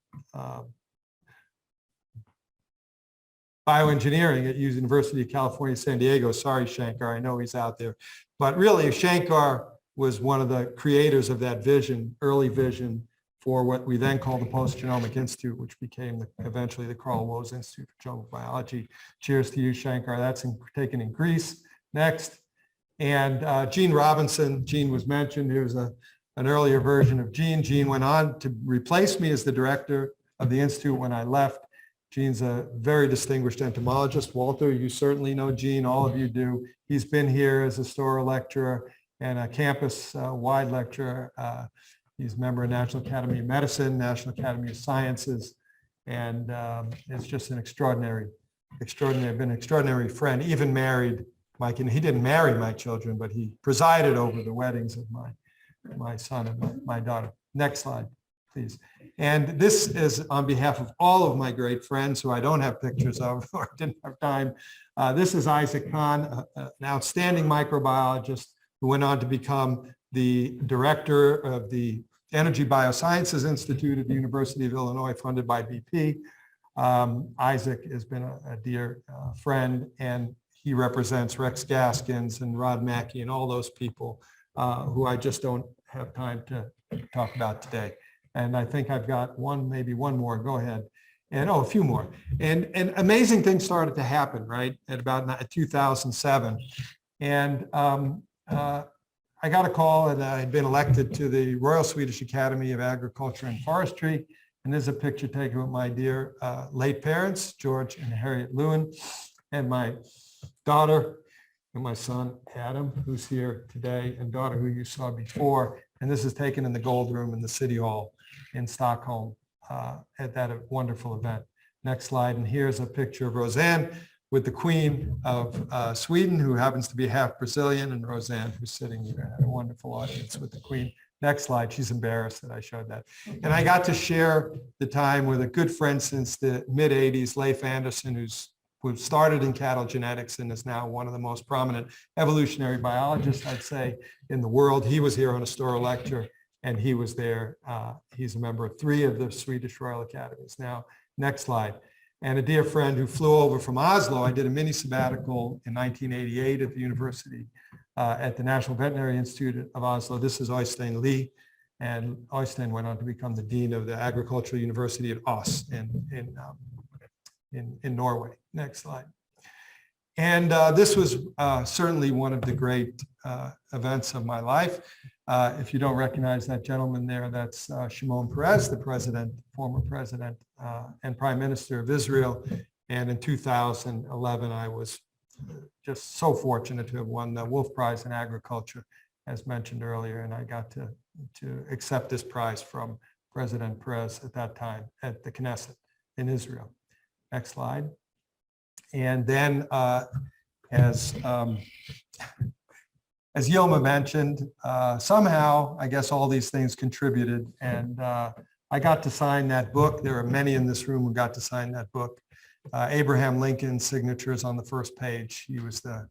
Bioengineering at University of California, San Diego. Sorry, Shankar, I know he's out there. But really, Shankar was one of the creators of that vision, early vision, for what we then called the Post-Genomic Institute, which became eventually the Carl Woese Institute for Genomic Biology. Cheers to you, Shankar. That's taken in Greece. Next. And Gene Robinson. Gene was mentioned. He was an earlier version of Gene. Gene went on to replace me as the director of the Institute when I left. Gene's a very distinguished entomologist. Walter, you certainly know Gene. All of you do. He's been here as a Storer lecturer and a campus-wide lecturer. He's a member of National Academy of Medicine, National Academy of Sciences, and is just an extraordinary friend, even married Mike. And he didn't marry my children, but he presided over the weddings of my son and my daughter. Next slide, please. And this is on behalf of all of my great friends who I don't have pictures of or didn't have time. This is Isaac Kahn, an outstanding microbiologist who went on to become the director of the Energy Biosciences Institute at the University of Illinois, funded by BP. Isaac has been a dear friend, and he represents Rex Gaskins and Rod Mackey and all those people who I just don't have time to talk about today. And I think I've got maybe one more. Go ahead. And a few more. And amazing things started to happen, right, at about 2007. And I got a call and I had been elected to the Royal Swedish Academy of Agriculture and Forestry. And there's a picture taken with my dear late parents, George and Harriet Lewin, and my daughter and my son, Adam, who's here today, and daughter who you saw before. And this is taken in the Gold Room in the City Hall in Stockholm at that wonderful event. Next slide. And here's a picture of Roseanne with the Queen of Sweden, who happens to be half Brazilian, and Roseanne, who's sitting here at a wonderful audience with the Queen. Next slide. She's embarrassed that I showed that. And I got to share the time with a good friend since the mid 80s, Leif Anderson, who started in cattle genetics and is now one of the most prominent evolutionary biologists, I'd say, in the world. He was here on a Storer lecture, and he was there. He's a member of 3 of the Swedish Royal Academies. Now, next slide. And a dear friend who flew over from Oslo. I did a mini sabbatical in 1988 at the university, at the National Veterinary Institute of Oslo. This is Oeystein Lee, and Oeystein went on to become the dean of the Agricultural University at Ås in Norway. Next slide. And this was certainly one of the great events of my life. If you don't recognize that gentleman there, that's Shimon Perez, the president, former president and prime minister of Israel. And in 2011, I was just so fortunate to have won the Wolf Prize in Agriculture, as mentioned earlier. And I got to accept this prize from President Perez at that time at the Knesset in Israel. Next slide. And then as Yilma mentioned, somehow, I guess all these things contributed. And I got to sign that book. There are many in this room who got to sign that book. Abraham Lincoln's signature is on the first page. He was the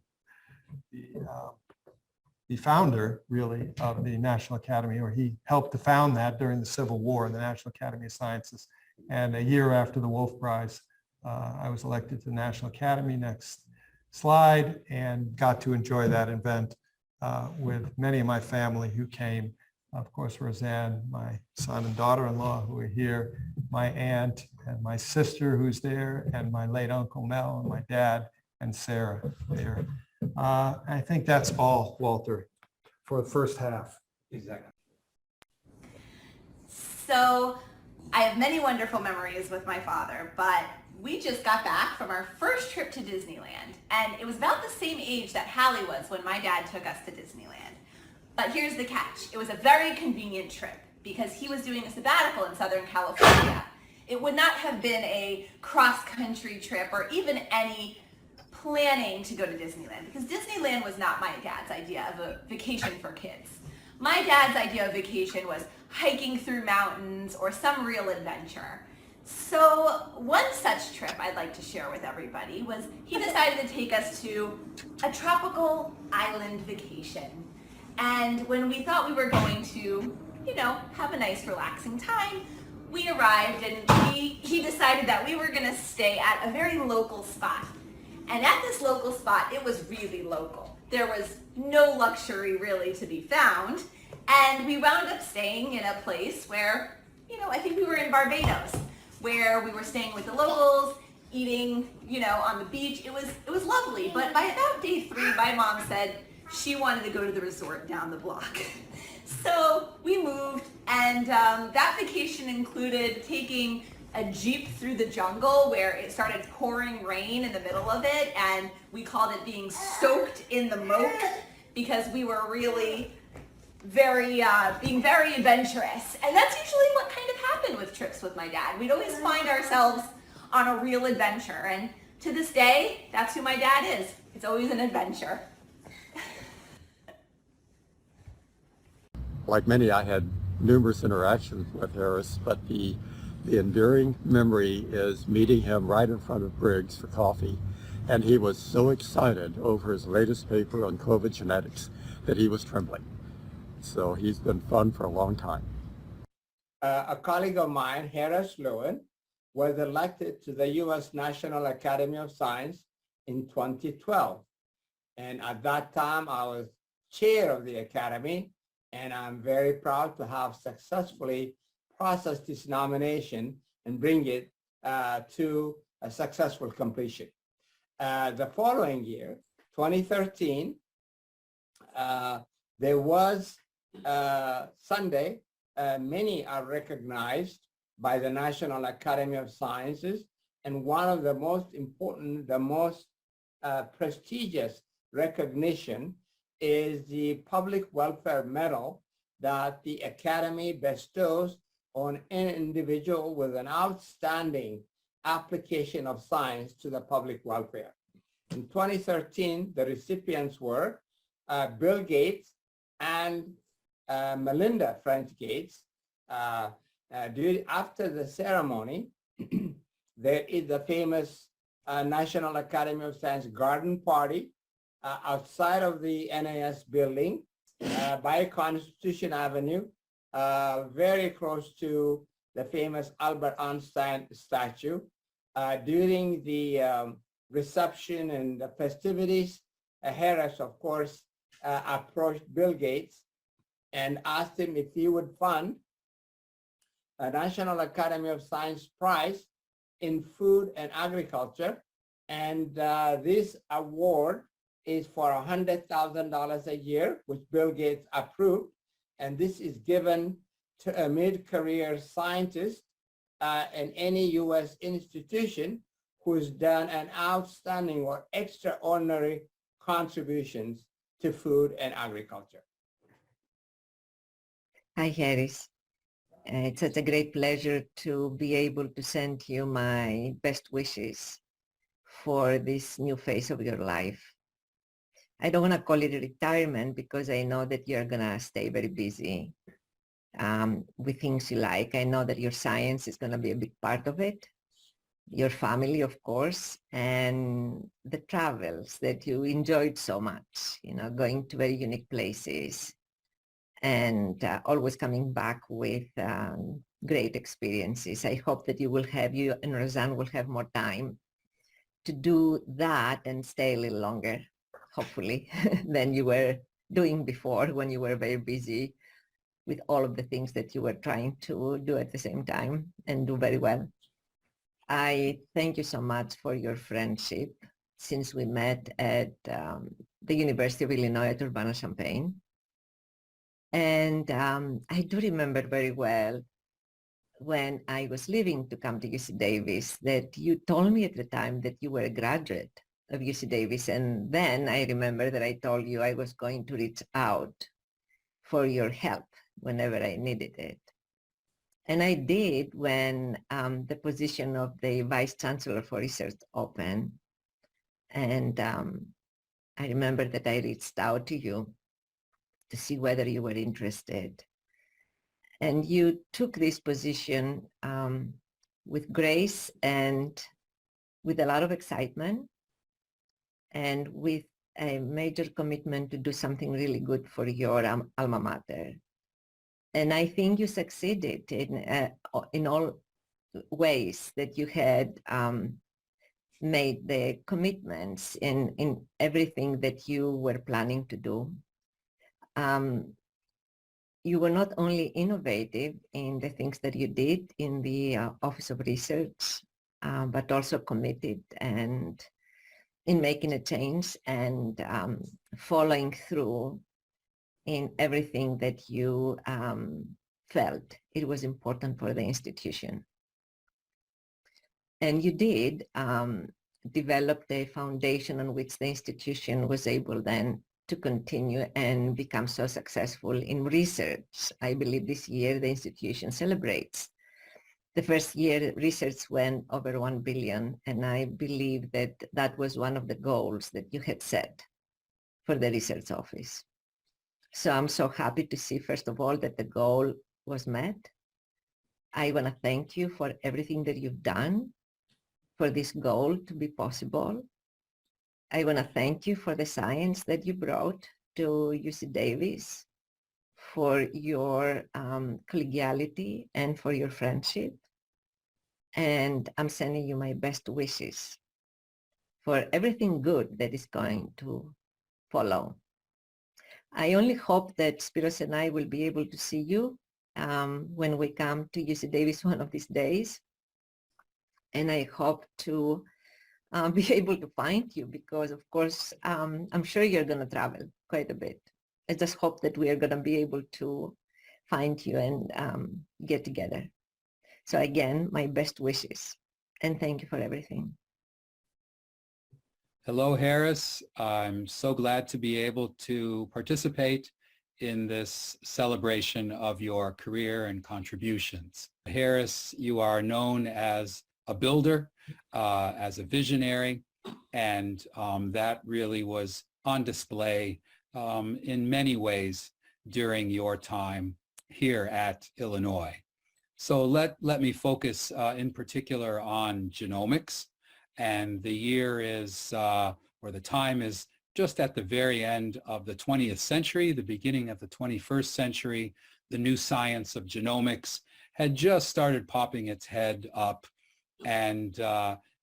founder, really, of the National Academy, or he helped to found that during the Civil War, the National Academy of Sciences. And a year after the Wolf Prize, I was elected to the National Academy. Next slide. And got to enjoy that event with many of my family who came. Of course, Roseanne, my son and daughter-in-law who are here, my aunt and my sister who's there, and my late Uncle Mel and my dad and Sarah there. I think that's all, Walter, for the first half. Exactly. So I have many wonderful memories with my father, but we just got back from our first trip to Disneyland, and it was about the same age that Hallie was when my dad took us to Disneyland. But here's the catch. It was a very convenient trip because he was doing a sabbatical in Southern California. It would not have been a cross-country trip or even any planning to go to Disneyland, because Disneyland was not my dad's idea of a vacation for kids. My dad's idea of vacation was hiking through mountains or some real adventure. So one such trip I'd like to share with everybody was he decided to take us to a tropical island vacation. And when we thought we were going to, have a nice relaxing time, we arrived and he decided that we were going to stay at a very local spot. And at this local spot, it was really local. There was no luxury really to be found. And we wound up staying in a place where, I think we were in Barbados, where we were staying with the locals, eating, on the beach. It was lovely. But by about day 3, my mom said she wanted to go to the resort down the block. So we moved, and that vacation included taking a Jeep through the jungle where it started pouring rain in the middle of it, and we called it being soaked in the moat because we were really being very adventurous. And that's usually what kind of happened with trips with my dad. We'd always find ourselves on a real adventure, and to this day, that's who my dad is. It's always an adventure. Like many, I had numerous interactions with Harris, but the enduring memory is meeting him right in front of Briggs for coffee. And he was so excited over his latest paper on COVID genetics that he was trembling. So he's been fun for a long time. A colleague of mine, Harris Lewin, was elected to the U.S. National Academy of Science in 2012. And at that time, I was chair of the Academy, and I'm very proud to have successfully processed this nomination and bring it to a successful completion. The following year, 2013, There was Sunday, many are recognized by the National Academy of Sciences, and one of the most important, the most prestigious recognition is the Public Welfare Medal that the Academy bestows on an individual with an outstanding application of science to the public welfare. In 2013, the recipients were Bill Gates and Melinda French Gates. After the ceremony, there is the famous National Academy of Science garden party outside of the NAS building by Constitution Avenue, very close to the famous Albert Einstein statue. During the reception and the festivities, Harris, of course, approached Bill Gates and asked him if he would fund a National Academy of Science prize in food and agriculture. And this award is for $100,000 a year, which Bill Gates approved. And this is given to a mid-career scientist in any U.S. institution who's done an outstanding or extraordinary contributions to food and agriculture. Hi, Harris. It's such a great pleasure to be able to send you my best wishes for this new phase of your life. I don't want to call it a retirement because I know that you're going to stay very busy with things you like. I know that your science is going to be a big part of it, your family, of course, and the travels that you enjoyed so much, you know, going to very unique places and always coming back with great experiences. I hope that you and Roseanne will have more time to do that and stay a little longer, hopefully, than you were doing before when you were very busy with all of the things that you were trying to do at the same time and do very well. I thank you so much for your friendship since we met at the University of Illinois at Urbana-Champaign. And I do remember very well when I was leaving to come to UC Davis that you told me at the time that you were a graduate of UC Davis. And then I remember that I told you I was going to reach out for your help whenever I needed it. And I did when the position of the Vice Chancellor for Research opened. And I remember that I reached out to you to see whether you were interested. And you took this position with grace and with a lot of excitement and with a major commitment to do something really good for your alma mater. And I think you succeeded in all ways that you had made the commitments in everything that you were planning to do. You were not only innovative in the things that you did in the Office of Research, but also committed and in making a change and following through in everything that you felt it was important for the institution. And you did develop the foundation on which the institution was able then to continue and become so successful in research. I believe this year the institution celebrates. The first year research went over 1 billion, and I believe that that was one of the goals that you had set for the research office. So I'm so happy to see, first of all, that the goal was met. I want to thank you for everything that you've done for this goal to be possible. I want to thank you for the science that you brought to UC Davis, for your collegiality and for your friendship. And I'm sending you my best wishes for everything good that is going to follow. I only hope that Spiros and I will be able to see you when we come to UC Davis one of these days. And I hope to be able to find you because, of course, I'm sure you're going to travel quite a bit. I just hope that we are going to be able to find you and get together. So again, my best wishes, and thank you for everything. Hello, Harris. I'm so glad to be able to participate in this celebration of your career and contributions. Harris, you are known as a builder, as a visionary, and that really was on display in many ways during your time here at Illinois. So let me focus in particular on genomics. And the year is, or the time is just at the very end of the 20th century, the beginning of the 21st century. The new science of genomics had just started popping its head up. And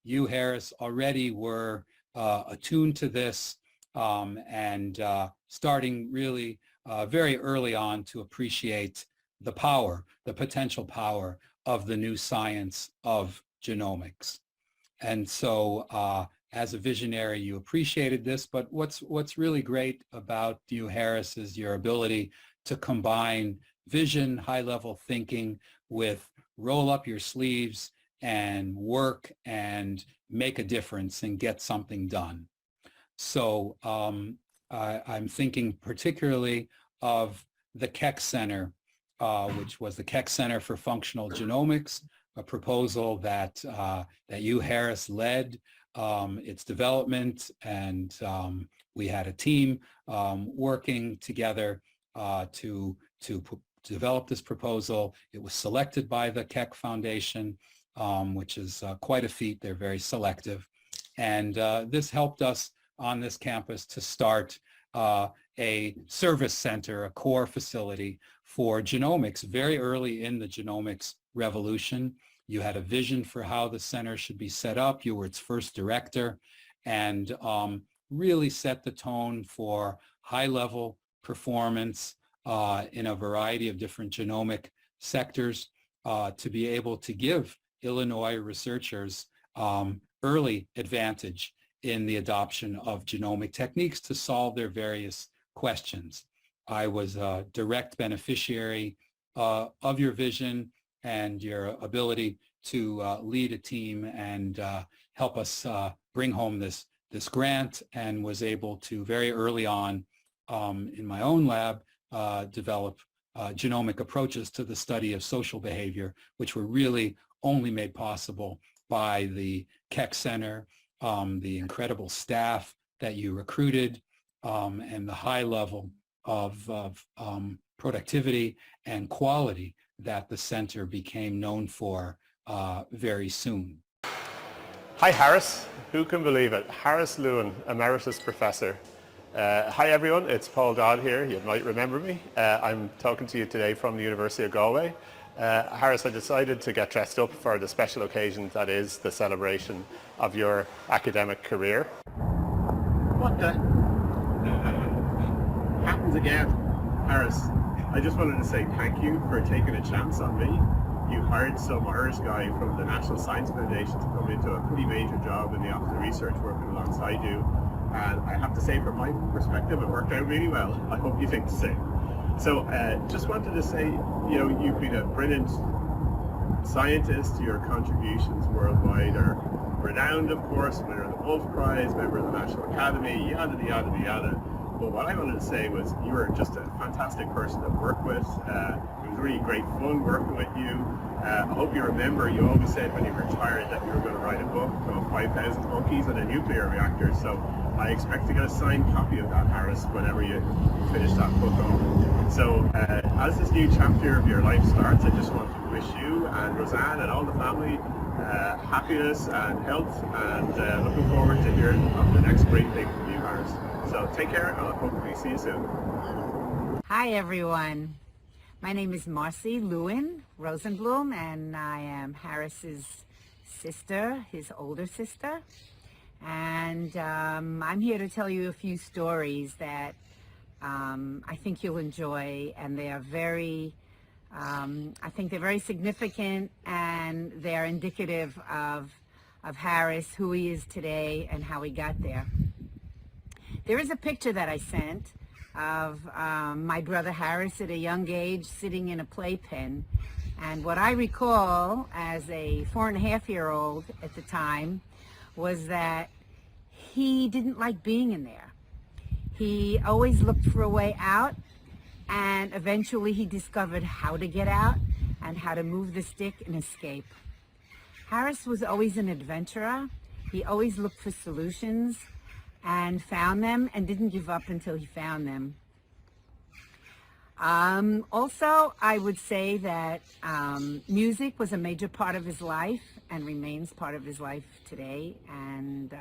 you, Harris, already were attuned to this and starting really very early on to appreciate the power, the potential power of the new science of genomics. And so as a visionary, you appreciated this, but what's really great about you, Harris, is your ability to combine vision, high-level thinking with roll up your sleeves and work and make a difference and get something done. So I'm thinking particularly of the Keck Center, which was the Keck Center for Functional Genomics, a proposal that you, Harris, led its development, and we had a team working together to develop this proposal. It was selected by the Keck Foundation, which is quite a feat. They're very selective. And this helped us on this campus to start a service center, a core facility for genomics very early in the genomics revolution. You had a vision for how the center should be set up. You were its first director, and really set the tone for high-level performance in a variety of different genomic sectors to be able to give Illinois researchers early advantage in the adoption of genomic techniques to solve their various questions. I was a direct beneficiary of your vision and your ability to lead a team and help us bring home this grant, and was able to very early on in my own lab develop genomic approaches to the study of social behavior, which were really only made possible by the Keck Center, the incredible staff that you recruited, and the high level of productivity and quality that the center became known for very soon. Hi Harris, who can believe it? Harris Lewin, Emeritus Professor. Hi everyone, it's Paul Dodd here, you might remember me. I'm talking to you today from the University of Galway. Harris, I decided to get dressed up for the special occasion that is the celebration of your academic career. What the? Happens again. Harris, I just wanted to say thank you for taking a chance on me. You hired some Irish guy from the National Science Foundation to come into a pretty major job in the Office of Research working alongside you. And I have to say, from my perspective, it worked out really well. I hope you think the same. So just wanted to say, you know, you've been a brilliant scientist. Your contributions worldwide are renowned, of course, winner of the Wolf Prize, member of the National Academy, yada, yada, yada. But what I wanted to say was you were just a fantastic person to work with. It was really great fun working with you. I hope you remember you always said when you retired that you were going to write a book called 5,000 Monkeys and a Nuclear Reactor. So I expect to get a signed copy of that, Harris, whenever you finish that book off. So as this new chapter of your life starts, I just want to wish you and Roseanne and all the family happiness and health, and looking forward to hearing of the next great thing from you, Harris. So take care, and I'll hopefully see you soon. Hi everyone. My name is Marcy Lewin Rosenblum, and I am Harris's sister, his older sister. And I'm here to tell you a few stories that I think you'll enjoy, and they are very, I think they're very significant, and they're indicative of Harris, who he is today, and how he got there. There is a picture that I sent of my brother Harris at a young age sitting in a playpen. And what I recall as a 4.5-year-old at the time was that he didn't like being in there. He always looked for a way out, and eventually he discovered how to get out and how to move the stick and escape. Harris was always an adventurer. He always looked for solutions and found them and didn't give up until he found them. Also, I would say that music was a major part of his life and remains part of his life today. And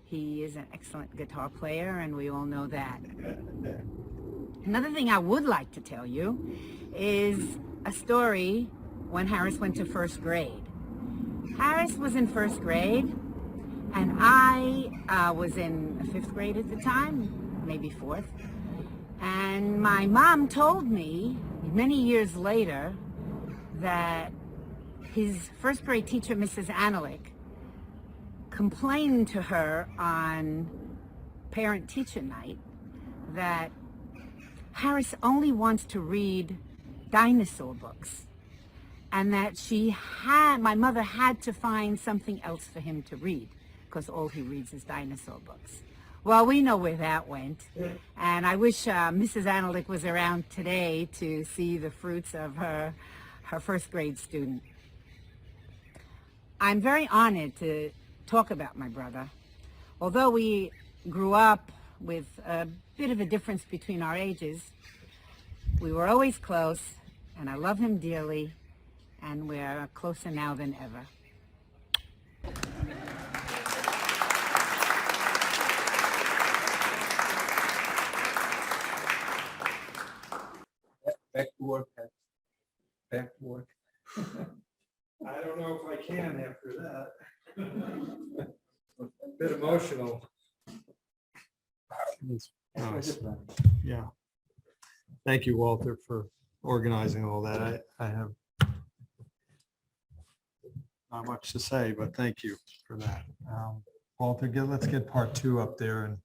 he is an excellent guitar player, and we all know that. Another thing I would like to tell you is a story when Harris went to first grade. Harris was in first grade, and I was in 5th grade at the time, maybe 4th. And my mom told me many years later that his first grade teacher, Mrs. Analik, complained to her on parent-teacher night that Harris only wants to read dinosaur books, and that my mother had to find something else for him to read because all he reads is dinosaur books. Well, we know where that went, and I wish Mrs. Analik was around today to see the fruits of her first grade student. I'm very honored to talk about my brother. Although we grew up with a bit of a difference between our ages, we were always close, and I love him dearly, and we're closer now than ever. Back to work. Back to work. I don't know if I can after that. A bit emotional. Nice. Yeah. Thank you, Walter, for organizing all that. I have not much to say, but thank you for that. Walter, let's get part 2 up there, and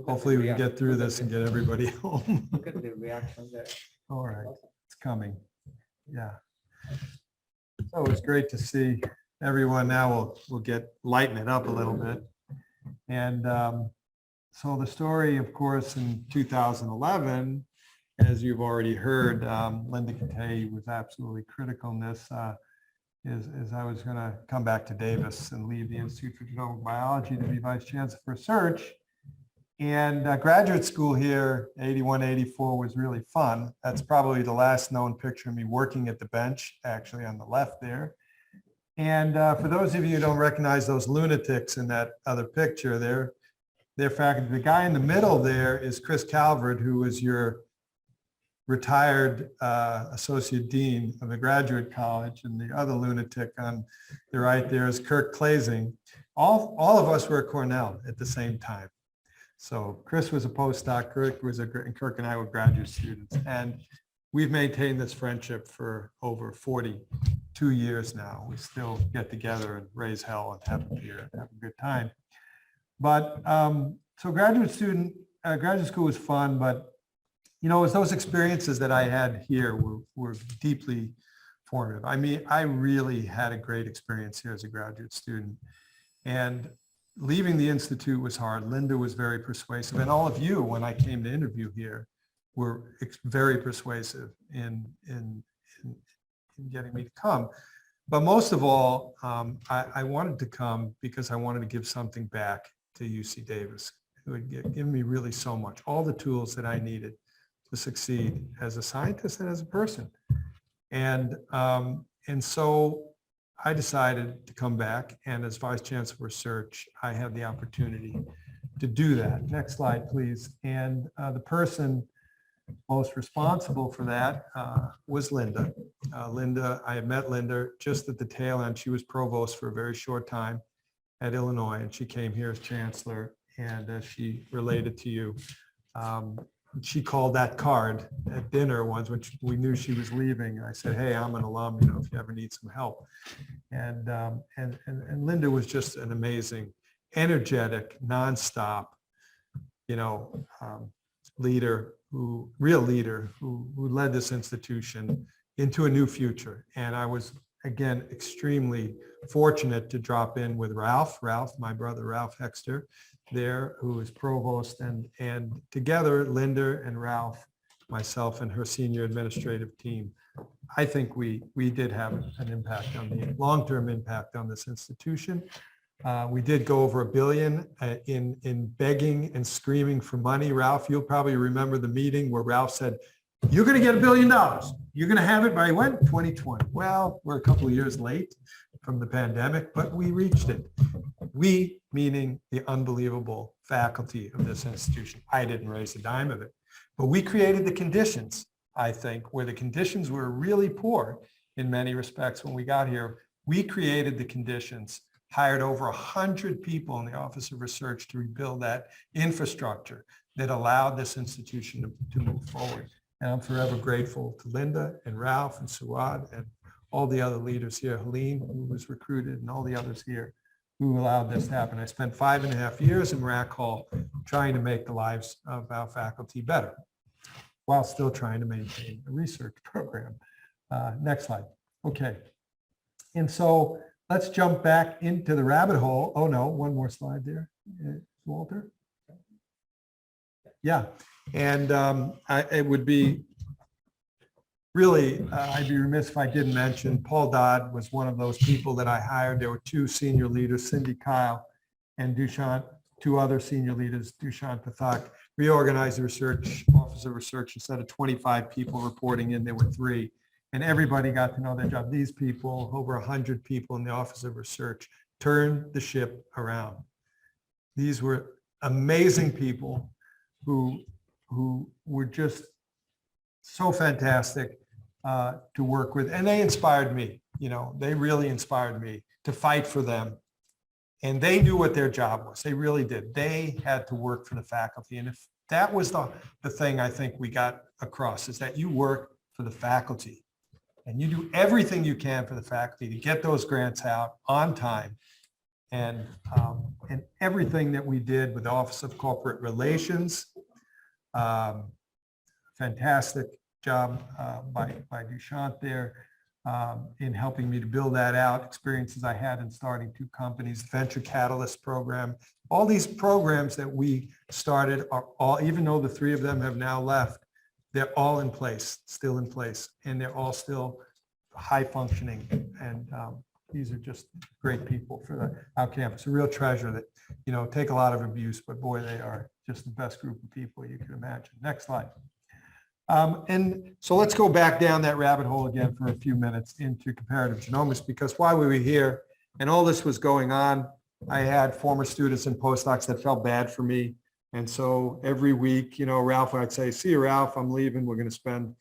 hopefully we can get through this and get everybody home. Look at the reaction there. All right, it's coming. Yeah. So it's great to see everyone. Now we'll lighten it up a little bit. And so the story, of course, in 2011, as you've already heard, Linda Katay was absolutely critical in this. Is I was going to come back to Davis and leave the Institute for Genomic Biology to be Vice Chancellor for Research. And graduate school here, 81, 84, was really fun. That's probably the last known picture of me working at the bench, actually on the left there. And for those of you who don't recognize those lunatics in that other picture, they're faculty. The guy in the middle there is Chris Calvert, who was your retired Associate Dean of the Graduate College, and the other lunatic on the right there is Kirk Klasing. All of us were at Cornell at the same time. So Chris was a postdoc, and Kirk and I were graduate students, and we've maintained this friendship for over 42 years now. We still get together and raise hell and have a beer and have a good time. But so graduate school was fun, but you know, it was those experiences that I had here were deeply formative. I mean, I really had a great experience here as a graduate student, and leaving the Institute was hard. Linda was very persuasive, and all of you, when I came to interview here, were very persuasive in getting me to come. But most of all, I wanted to come because I wanted to give something back to UC Davis, who had given me really so much, all the tools that I needed to succeed as a scientist and as a person. And so I decided to come back, and as Vice Chancellor for Research, I had the opportunity to do that. Next slide, please. And the person most responsible for that was Linda. I had met Linda just at the tail end. She was provost for a very short time at Illinois, and she came here as Chancellor, and as she related to you, she called that card at dinner once, which we knew she was leaving. I said, hey, I'm an alum, you know, if you ever need some help. And Linda was just an amazing, energetic, nonstop, you know, leader, real leader who led this institution into a new future. And I was, again, extremely fortunate to drop in with Ralph, my brother Ralph Hexter there, who is provost, and together, Linda and Ralph, myself and her senior administrative team, I think we did have an impact on the long-term impact on this institution. We did go over $1 billion in begging and screaming for money. Ralph, you'll probably remember the meeting where Ralph said, "You're going to get $1 billion. You're going to have it by when? 2020. Well, we're a couple of years late from the pandemic, but we reached it. We, meaning the unbelievable faculty of this institution. I didn't raise a dime of it, but we created the conditions, I think, where the conditions were really poor in many respects when we got here. We created the conditions, hired over 100 people in the Office of Research to rebuild that infrastructure that allowed this institution to move forward. And I'm forever grateful to Linda and Ralph and Suad and all the other leaders here, Helene, who was recruited, and all the others here who allowed this to happen. I spent 5.5 years in Rack Hall trying to make the lives of our faculty better while still trying to maintain a research program. Next slide. Okay. And so let's jump back into the rabbit hole. Oh no, one more slide there, Walter. Yeah, and it would be really, I'd be remiss if I didn't mention Paul Dodd was one of those people that I hired. There were 2 senior leaders, Cindy Kyle and Dushyant, 2 other senior leaders, Dushyant Pathak, reorganized the research, Office of Research. Instead of 25 people reporting in, there were 3. And everybody got to know their job. These people, over 100 people in the Office of Research, turned the ship around. These were amazing people who were just so fantastic to work with. And they inspired me, they really inspired me to fight for them. And they knew what their job was. They really did. They had to work for the faculty. And if that was the thing I think we got across, is that you work for the faculty and you do everything you can for the faculty to get those grants out on time. And everything that we did with the Office of Corporate Relations, fantastic job by Dushyant there in helping me to build that out, experiences I had in starting 2 companies, Venture Catalyst program. All these programs that we started are all, even though the 3 of them have now left, they're all in place, still in place, and they're all still high functioning. And these are just great people for our campus, a real treasure that, take a lot of abuse, but boy, they are just the best group of people you could imagine. Next slide. And so let's go back down that rabbit hole again for a few minutes into comparative genomics, because while we were here and all this was going on, I had former students and postdocs that felt bad for me. And so every week, Ralph, I'd say, "See you, Ralph, I'm leaving. We're going to spend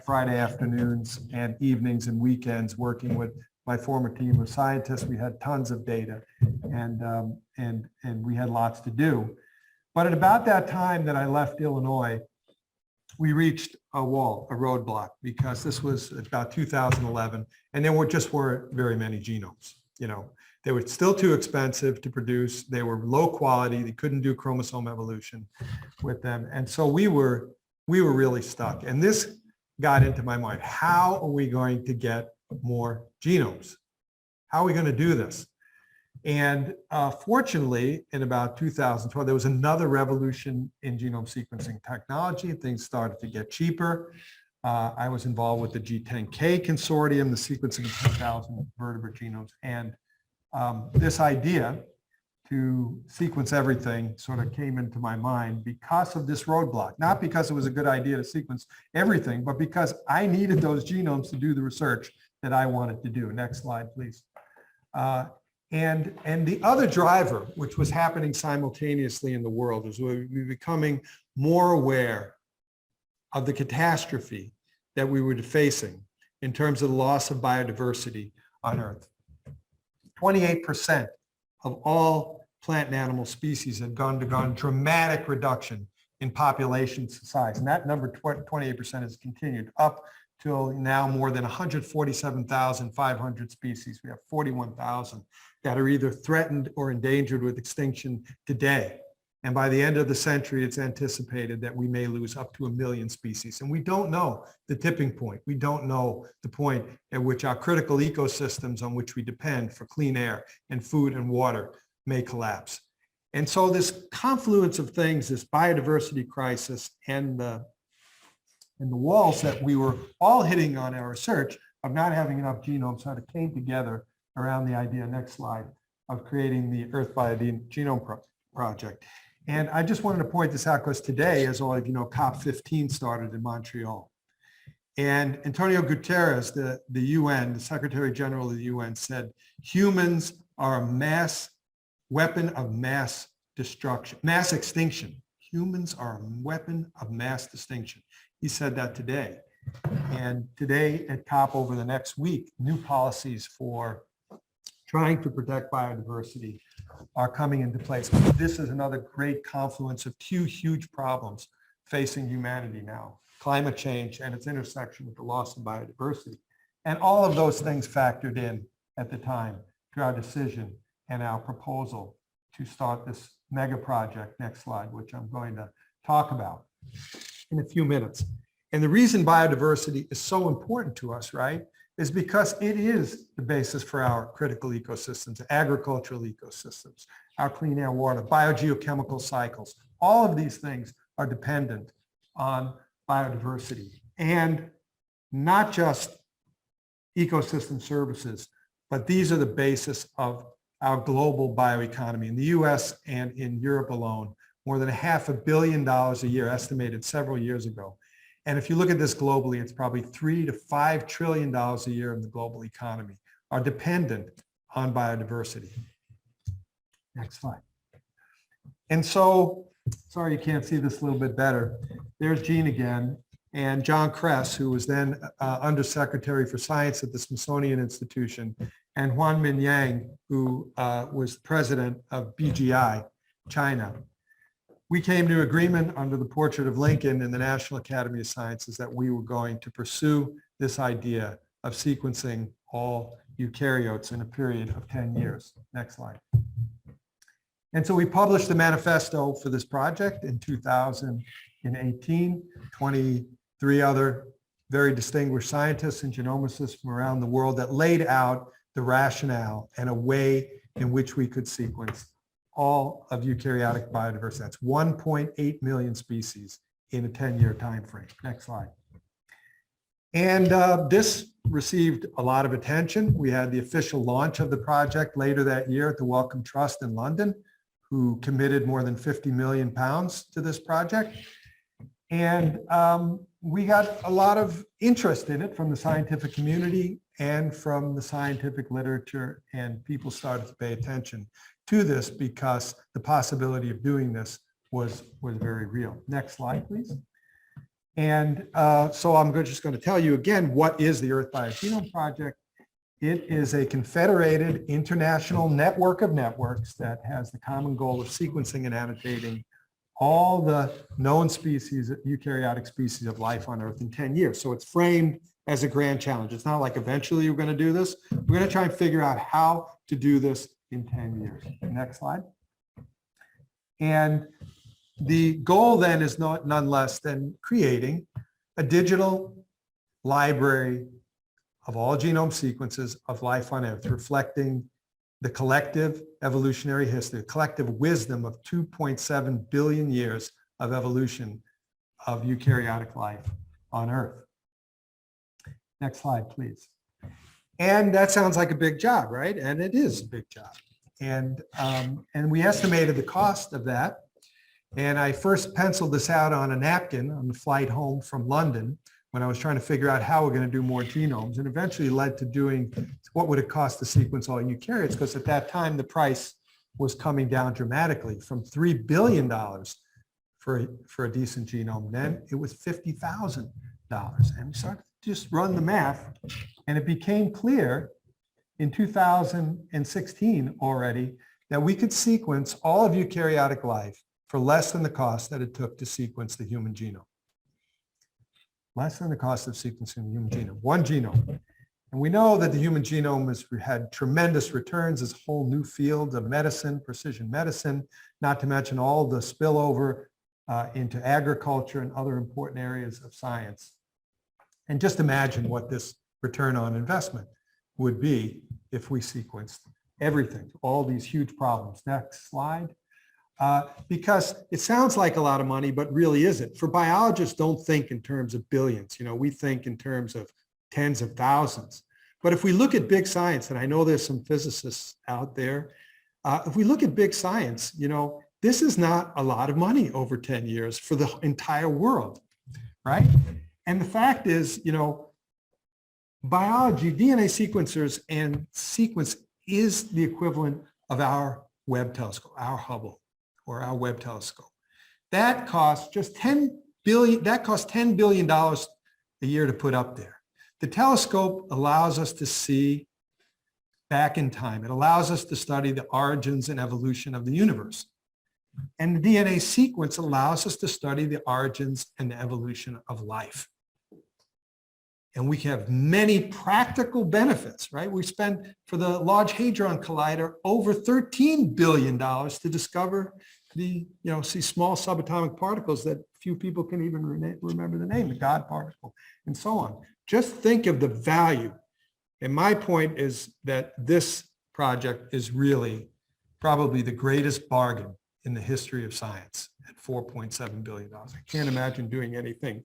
Friday afternoons and evenings and weekends working with my former team of scientists." We had tons of data and we had lots to do. But at about that time that I left Illinois, we reached a wall, a roadblock, because this was about 2011, and there weren't very many genomes. They were still too expensive to produce. They were low quality. They couldn't do chromosome evolution with them, and so we were really stuck. And this got into my mind: how are we going to get more genomes? How are we going to do this? And fortunately, in about 2012, there was another revolution in genome sequencing technology. Things started to get cheaper. I was involved with the G10K consortium, the sequencing of 10,000 vertebrate genomes. And this idea to sequence everything sort of came into my mind because of this roadblock. Not because it was a good idea to sequence everything, but because I needed those genomes to do the research that I wanted to do. Next slide, please. And the other driver, which was happening simultaneously in the world, is we were becoming more aware of the catastrophe that we were facing in terms of the loss of biodiversity on Earth. 28% of all plant and animal species had gone dramatic reduction in population size. And that number, 28%, has continued up till now more than 147,500 species. We have 41,000 that are either threatened or endangered with extinction today. And by the end of the century, it's anticipated that we may lose up to 1 million species. And we don't know the tipping point. We don't know the point at which our critical ecosystems on which we depend for clean air and food and water may collapse. And so this confluence of things, this biodiversity crisis and the walls that we were all hitting on our research of not having enough genomes sort of came together around the idea, next slide, of creating the Earth Genome Project. And I just wanted to point this out because today, as all of you know, COP15 started in Montreal. And Antonio Guterres, the UN, the Secretary General of the UN, said humans are a weapon of mass destruction, mass extinction. Humans are a weapon of mass distinction. He said that today. And today at COP over the next week, new policies for trying to protect biodiversity are coming into place. This is another great confluence of two huge problems facing humanity now: climate change and its intersection with the loss of biodiversity. And all of those things factored in at the time to our decision and our proposal to start this mega project, next slide, which I'm going to talk about in a few minutes. And the reason biodiversity is so important to us, right, is because it is the basis for our critical ecosystems, agricultural ecosystems, our clean air, water, biogeochemical cycles. All of these things are dependent on biodiversity, and not just ecosystem services, but these are the basis of our global bioeconomy. In the US and in Europe alone, more than $500 million a year, estimated several years ago. And if you look at this globally, it's probably $3 to $5 trillion a year in the global economy are dependent on biodiversity. Next slide. And so, sorry you can't see this a little bit better. There's Jean again, and John Kress, who was then Undersecretary for Science at the Smithsonian Institution, and Huan Min Yang, who was president of BGI, China. We came to agreement under the portrait of Lincoln in the National Academy of Sciences that we were going to pursue this idea of sequencing all eukaryotes in a period of 10 years. Next slide. And so we published the manifesto for this project in 2018, 23 other very distinguished scientists and genomicists from around the world that laid out the rationale and a way in which we could sequence all of eukaryotic biodiversity. That's 1.8 million species in a 10-year time frame. Next slide. And this received a lot of attention. We had the official launch of the project later that year at the Wellcome Trust in London, who committed more than 50 million pounds to this project. And we got a lot of interest in it from the scientific community and from the scientific literature, and people started to pay attention to this because the possibility of doing this was very real. Next slide, please. And so I'm just going to tell you again, what is the Earth Biogenome Project? It is a confederated international network of networks that has the common goal of sequencing and annotating all the known species, eukaryotic species of life on Earth in 10 years. So it's framed as a grand challenge. It's not like eventually you're going to do this. We're going to try and figure out how to do this in 10 years. Next slide. And the goal then is none less than creating a digital library of all genome sequences of life on Earth, reflecting the collective evolutionary history, the collective wisdom of 2.7 billion years of evolution of eukaryotic life on Earth. Next slide, please. And that sounds like a big job, right? And it is a big job. And we estimated the cost of that. And I first penciled this out on a napkin on the flight home from London when I was trying to figure out how we're going to do more genomes, and eventually led to doing what would it cost to sequence all eukaryotes, because at that time the price was coming down dramatically from $3 billion for a decent genome. Then it was $50,000. And we started to just run the math, and it became clear in 2016 already that we could sequence all of eukaryotic life for less than the cost that it took to sequence the human genome. Less than the cost of sequencing the human genome, one genome. And we know that the human genome has had tremendous returns as a whole new field of medicine, precision medicine, not to mention all the spillover into agriculture and other important areas of science. And just imagine what this return on investment would be if we sequenced everything, all these huge problems. Next slide. Because it sounds like a lot of money, but really isn't. For biologists, don't think in terms of billions. You know, we think in terms of tens of thousands. But if we look at big science, and I know there's some physicists out there, if we look at big science, you know, this is not a lot of money over 10 years for the entire world, right? And the fact is, you know, biology, DNA sequencers and sequence is the equivalent of our Webb telescope, our Hubble or our Webb telescope. That costs just $10 billion a year to put up there. The telescope allows us to see back in time. It allows us to study the origins and evolution of the universe. And the DNA sequence allows us to study the origins and the evolution of life. And we have many practical benefits, right? We spend, for the Large Hadron Collider, over $13 billion to discover the, see small subatomic particles that few people can even remember the name, the God particle, and so on. Just think of the value. And my point is that this project is really probably the greatest bargain in the history of science at $4.7 billion. I can't imagine doing anything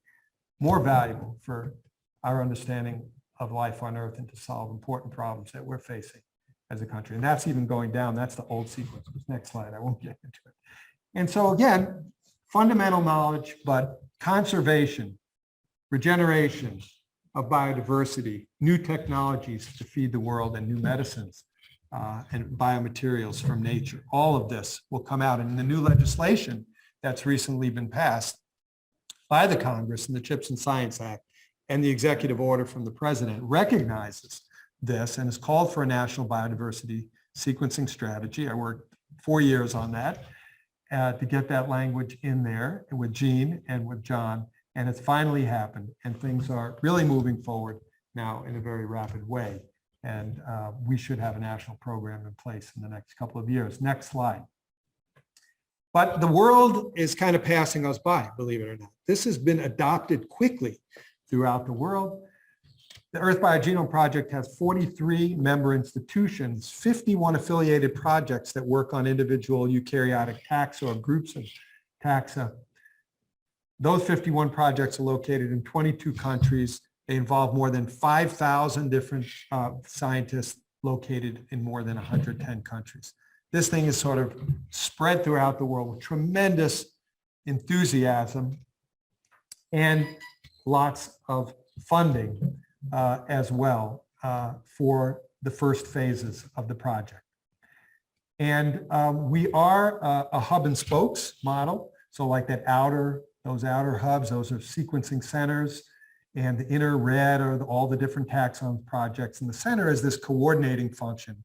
more valuable for our understanding of life on Earth and to solve important problems that we're facing as a country. And that's even going down. That's the old sequence. Next slide, I won't get into it. And so again, fundamental knowledge, but conservation, regeneration of biodiversity, new technologies to feed the world, and new medicines and biomaterials from nature. All of this will come out in the new legislation that's recently been passed by the Congress in the CHIPS and Science Act, and the executive order from the president recognizes this and has called for a national biodiversity sequencing strategy. I worked 4 years on that to get that language in there with Jean and with John, and it's finally happened, and things are really moving forward now in a very rapid way. And we should have a national program in place in the next couple of years. Next slide. But the world is kind of passing us by, believe it or not. This has been adopted quickly throughout the world. The Earth Biogenome Project has 43 member institutions, 51 affiliated projects that work on individual eukaryotic taxa or groups of taxa. Those 51 projects are located in 22 countries. They involve more than 5,000 different scientists located in more than 110 countries. This thing is sort of spread throughout the world with tremendous enthusiasm and lots of funding as well for the first phases of the project. And we are a hub and spokes model. So like those outer hubs, those are sequencing centers, and the inner red are all the different taxon projects. And the center is this coordinating function.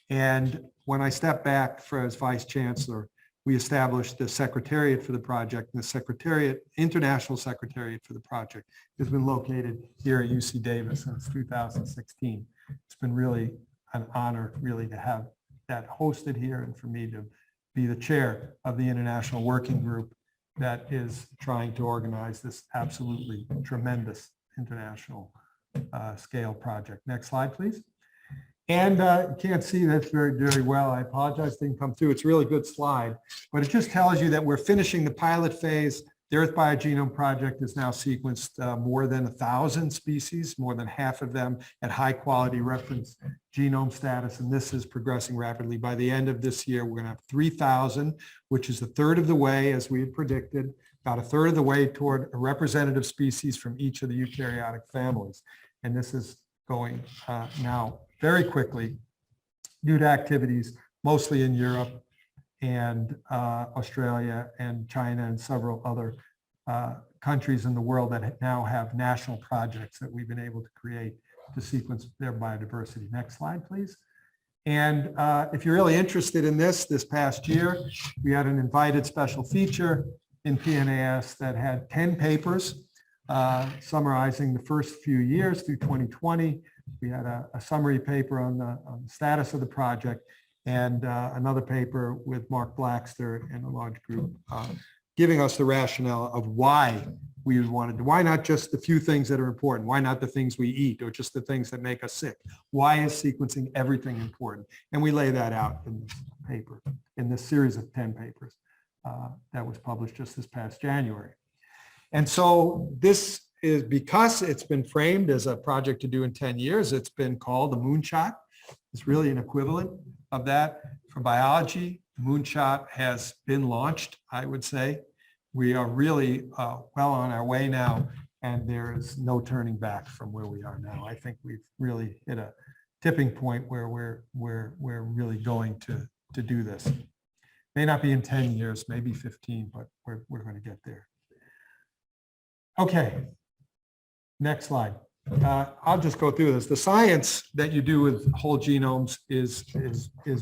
And when I stepped back as Vice Chancellor, we established the Secretariat for the project, and the Secretariat, International Secretariat for the project, has been located here at UC Davis since 2016. It's been really an honor, really, to have that hosted here and for me to be the chair of the international working group that is trying to organize this absolutely tremendous international scale project. Next slide, please. And you can't see this very, very well. I apologize, it didn't come through. It's a really good slide, but it just tells you that we're finishing the pilot phase. The Earth Biogenome Project has now sequenced more than 1,000 species, more than half of them at high quality reference genome status, and this is progressing rapidly. By the end of this year, we're going to have 3,000, which is a third of the way, as we had predicted, about a third of the way toward a representative species from each of the eukaryotic families. And this is going now very quickly due to activities mostly in Europe and Australia and China and several other countries in the world that now have national projects that we've been able to create to sequence their biodiversity. Next slide, please. And if you're really interested in this past year, we had an invited special feature in PNAS that had 10 papers summarizing the first few years through 2020 We had a summary paper on the status of the project, and another paper with Mark Blackster and a large group giving us the rationale of why we wanted to, why not just the few things that are important? Why not the things we eat or just the things that make us sick? Why is sequencing everything important? And we lay that out in this paper, in this series of 10 papers that was published just this past January. And so this is, because it's been framed as a project to do in 10 years, it's been called a moonshot. It's really an equivalent of that. For biology, moonshot has been launched, I would say. We are really well on our way now, and there is no turning back from where we are now. I think we've really hit a tipping point where we're really going to do this. May not be in 10 years, maybe 15, but we're going to get there. Okay, next slide. I'll just go through this. The science that you do with whole genomes is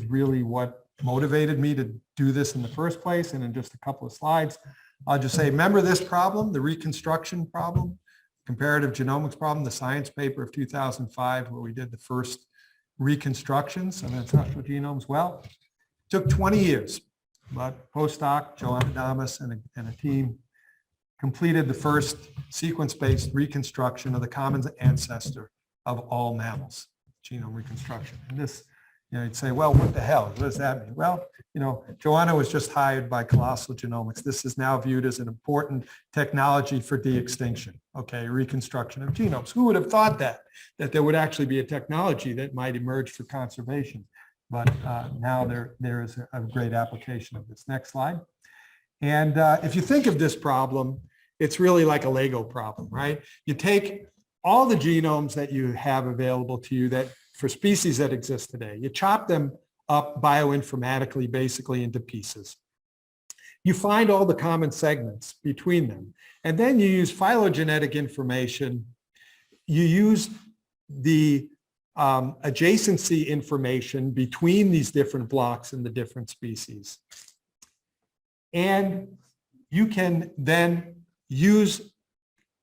really what motivated me to do this in the first place. And in just a couple of slides, I'll just say, remember this problem, the reconstruction problem, comparative genomics problem, the science paper of 2005, where we did the first reconstructions of ancestral genomes. Well, it took 20 years, but postdoc Joanna Damas and a team completed the first sequence-based reconstruction of the common ancestor of all mammals, genome reconstruction. And this, you'd say, well, what the hell? What does that mean? Well, Joanna was just hired by Colossal Genomics. This is now viewed as an important technology for de-extinction, okay, reconstruction of genomes. Who would have thought that there would actually be a technology that might emerge for conservation? But now there is a great application of this. Next slide. And if you think of this problem, it's really like a Lego problem, right? You take all the genomes that you have available to you that for species that exist today, you chop them up bioinformatically, basically into pieces. You find all the common segments between them, and then you use phylogenetic information. You use the adjacency information between these different blocks in the different species. And you can then use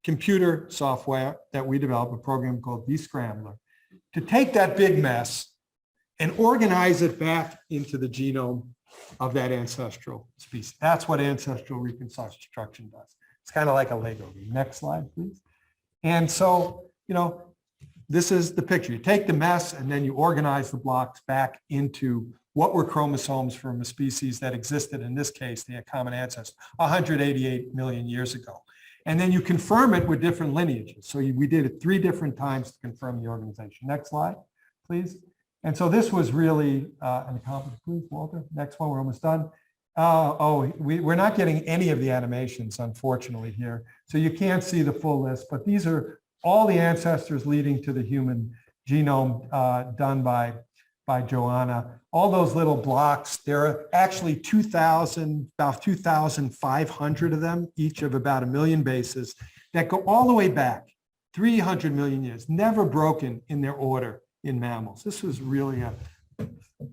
computer software that we developed, a program called vScrambler, to take that big mess and organize it back into the genome of that ancestral species. That's what ancestral reconstruction does. It's kind of like a Lego game. Next slide, please. And so, this is the picture. You take the mess and then you organize the blocks back into what were chromosomes from a species that existed, in this case, the common ancestor, 188 million years ago. And then you confirm it with different lineages. So we did it 3 different times to confirm the organization. Next slide, please. And so this was really an accomplishment. Please, Walter. Next one, we're almost done. We're not getting any of the animations, unfortunately, here. So you can't see the full list, but these are all the ancestors leading to the human genome done by Joanna. All those little blocks, there are actually about 2,500 of them, each of about 1 million bases, that go all the way back 300 million years, never broken in their order in mammals. This was really an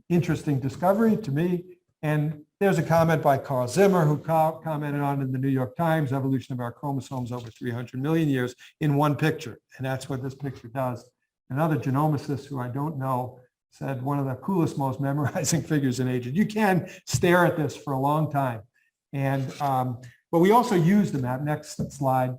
interesting discovery to me. And there's a comment by Carl Zimmer, who commented on in the New York Times, evolution of our chromosomes over 300 million years in one picture. And that's what this picture does. Another genomicist who I don't know said one of the coolest, most memorizing figures in ages. You can stare at this for a long time. And, but we also use the map. Next slide.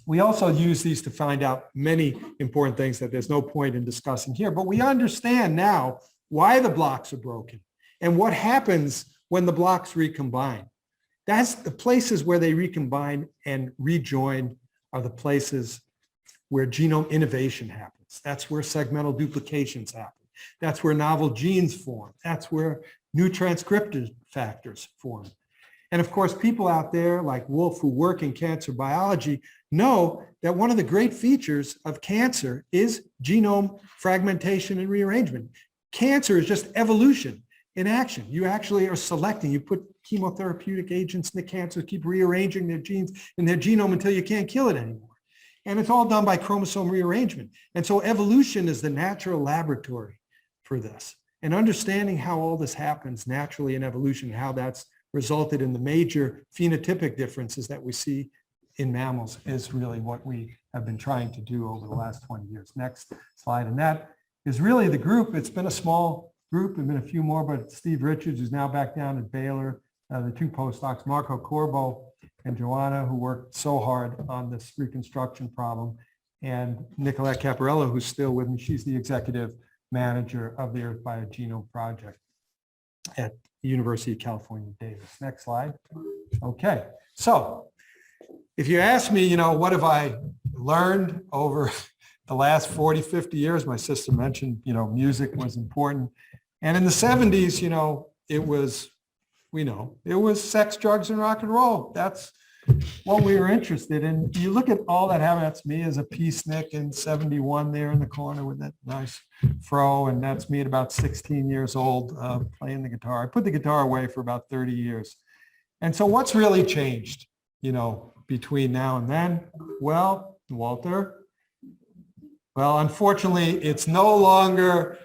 We also use these to find out many important things that there's no point in discussing here. But we understand now why the blocks are broken and what happens when the blocks recombine. That's the places where they recombine and rejoin are the places where genome innovation happens. That's where segmental duplications happen. That's where novel genes form. That's where new transcriptive factors form. And of course, people out there like Wolf who work in cancer biology know that one of the great features of cancer is genome fragmentation and rearrangement. Cancer is just evolution in action. You actually are selecting, you put chemotherapeutic agents in the cancer, keep rearranging their genes in their genome until you can't kill it anymore. And it's all done by chromosome rearrangement. And so evolution is the natural laboratory for this. And understanding how all this happens naturally in evolution, how that's resulted in the major phenotypic differences that we see in mammals is really what we have been trying to do over the last 20 years. Next slide, and that is really the group. It's been a small group, there've been a few more, but Steve Richards, who's now back down at Baylor, the two postdocs, Marco Corbo and Joanna, who worked so hard on this reconstruction problem, and Nicolette Caparello, who's still with me. She's the executive manager of the Earth Biogenome Project at the University of California, Davis. Next slide. Okay, so if you ask me, you know, what have I learned over the last 40, 50 years? My sister mentioned, you know, music was important. And in the 70s, you know, it was, we know, it was sex, drugs, and rock and roll. That's what we were interested in. You look at all that happened. That's me as a peacenik in 71 there in the corner with that nice fro. And that's me at about 16 years old playing the guitar. I put the guitar away for about 30 years. And so what's really changed, you know, between now and then? Well, Walter, well, unfortunately, it's no longer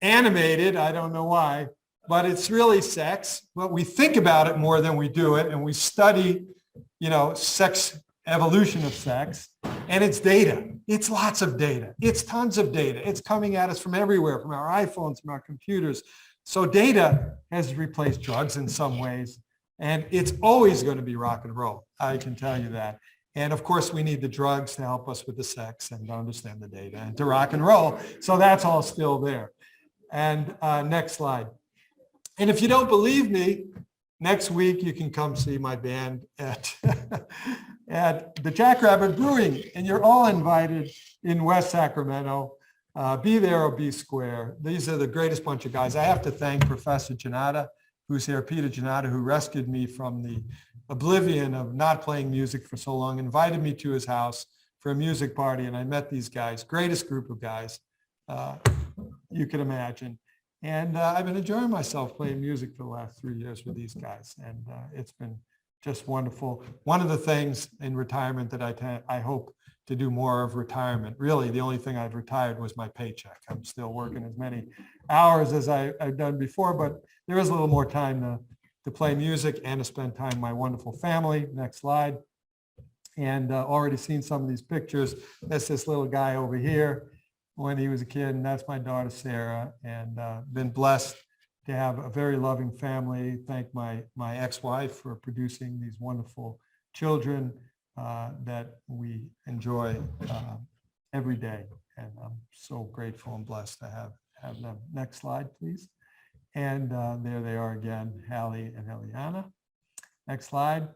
animated. I don't know why, but it's really sex. But we think about it more than we do it. And we study, you know, sex, evolution of sex, and it's data. It's lots of data. It's tons of data. It's coming at us from everywhere, from our iPhones, from our computers. So data has replaced drugs in some ways, and it's always going to be rock and roll. I can tell you that. And of course, we need the drugs to help us with the sex and to understand the data and to rock and roll. So that's all still there. And next slide. And if you don't believe me, next week you can come see my band at, at the Jackrabbit Brewing, and you're all invited in West Sacramento. Be there or be square. These are the greatest bunch of guys. I have to thank Professor Janata, who's here, Peter Janata, who rescued me from the oblivion of not playing music for so long, invited me to his house for a music party, and I met these guys, greatest group of guys you could imagine. And I've been enjoying myself playing music for the last 3 years with these guys, and it's been just wonderful. One of the things in retirement that I hope to do more of retirement, really the only thing I've retired was my paycheck. I'm still working as many hours as I've done before, but there is a little more time to play music and to spend time with my wonderful family. Next slide. And already seen some of these pictures. That's this little guy over here when he was a kid, and that's my daughter, Sarah, and been blessed to have a very loving family. Thank my ex-wife for producing these wonderful children that we enjoy every day. And I'm so grateful and blessed to have them. Next slide, please. And there they are again, Hallie and Eliana. Next slide.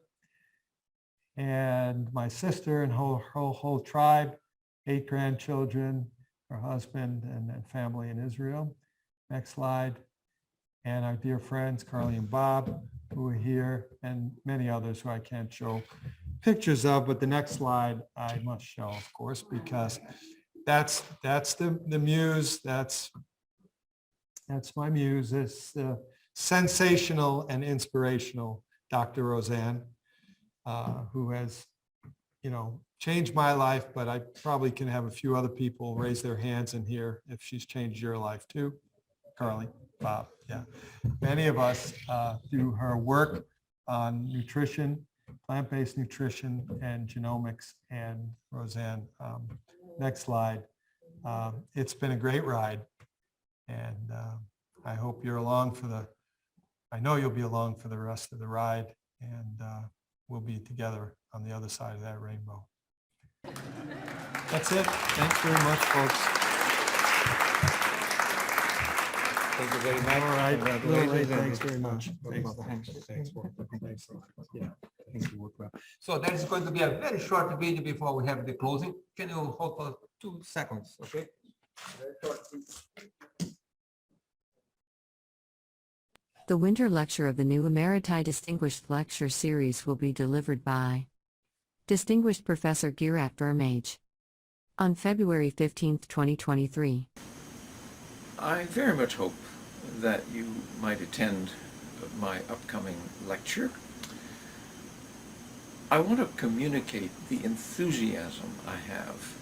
And my sister and whole tribe, 8 grandchildren, her husband and family in Israel. Next slide. And our dear friends, Carly and Bob, who are here, and many others who I can't show pictures of, but the next slide I must show, of course, because that's the muse. That's my muse. It's sensational and inspirational Dr. Roseanne, who has, you know, changed my life, but I probably can have a few other people raise their hands in here if she's changed your life too. Carly, Bob, yeah. Many of us through her work on nutrition, plant-based nutrition and genomics, and Roseanne, next slide. It's been a great ride, and I hope you're along for I know you'll be along for the rest of the ride, and we'll be together on the other side of that rainbow. That's it. Thanks very much, folks. Thank you very much. All right. Congratulations. Thanks very much. Thanks. Yeah, thank you. Work well. So that is going to be a very short video before we have the closing. Can you hold for 2 seconds, okay? Very short. The winter lecture of the new Emeriti Distinguished Lecture Series will be delivered by Distinguished Professor Geerat Vermeij on February 15, 2023. I very much hope that you might attend my upcoming lecture. I want to communicate the enthusiasm I have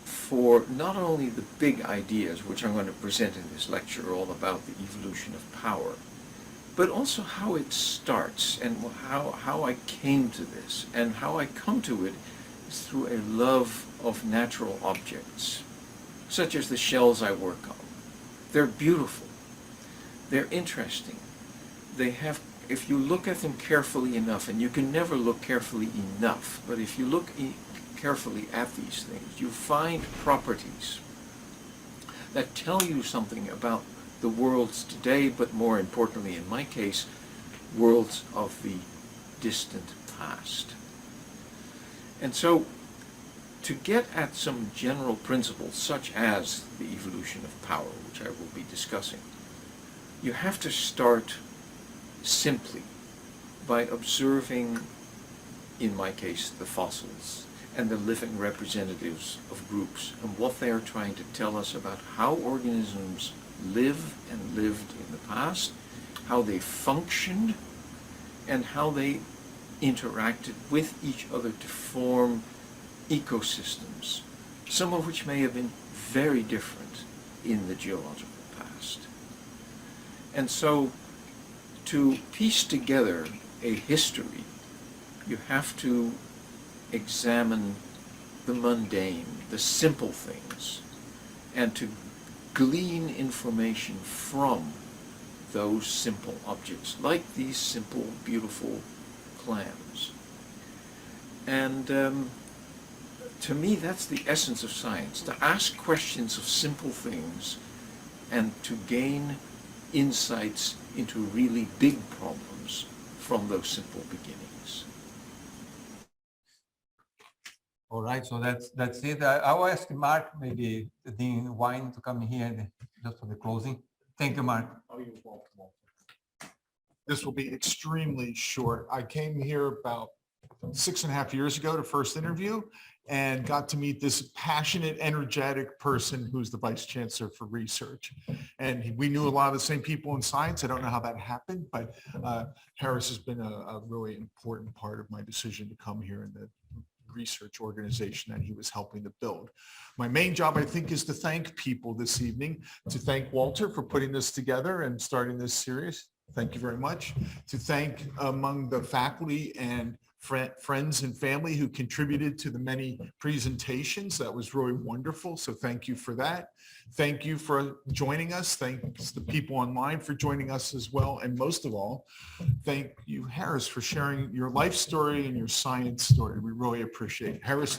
for not only the big ideas which I'm going to present in this lecture, all about the evolution of power, but also how it starts and how I came to this. And how I come to it is through a love of natural objects, such as the shells I work on. They're beautiful. They're interesting. They have, if you look at them carefully enough, and you can never look carefully enough, but if you look carefully at these things, you find properties that tell you something about the worlds today, but more importantly, in my case, worlds of the distant past. And so, to get at some general principles, such as the evolution of power, which I will be discussing, you have to start simply by observing, in my case, the fossils and the living representatives of groups and what they are trying to tell us about how organisms live and lived in the past, how they functioned, and how they interacted with each other to form ecosystems, some of which may have been very different in the geological past. And so, to piece together a history, you have to examine the mundane, the simple things, and to glean information from those simple objects, like these simple, beautiful clams. And to me, that's the essence of science, to ask questions of simple things and to gain insights into really big problems from those simple beginnings. All right, so that's it. I'll ask Mark, maybe the Dean Wine, to come here just for the closing. Thank you, Mark. Oh, you're welcome. This will be extremely short. I came here about 6.5 years ago to first interview and got to meet this passionate, energetic person who's the Vice Chancellor for Research. And we knew a lot of the same people in science. I don't know how that happened, but Harris has been a really important part of my decision to come here in the research organization that he was helping to build. My main job, I think, is to thank people this evening, to thank Walter for putting this together and starting this series. Thank you very much. To thank among the faculty and friends and family who contributed to the many presentations. That was really wonderful. So thank you for that. Thank you for joining us. Thanks to people online for joining us as well. And most of all, thank you, Harris, for sharing your life story and your science story. We really appreciate it. Harris.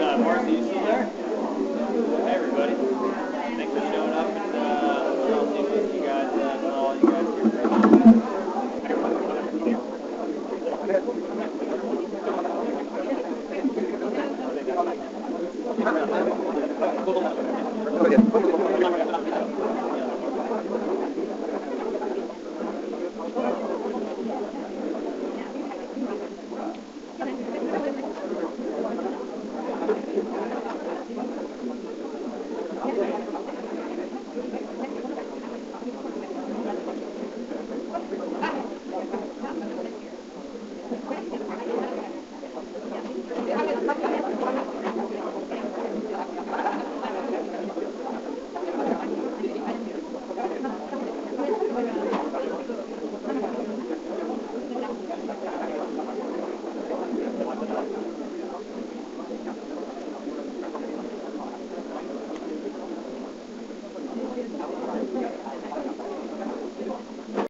Marcy, you still there? Hey, everybody. Thanks for showing up, and I'll see you guys, all you guys here.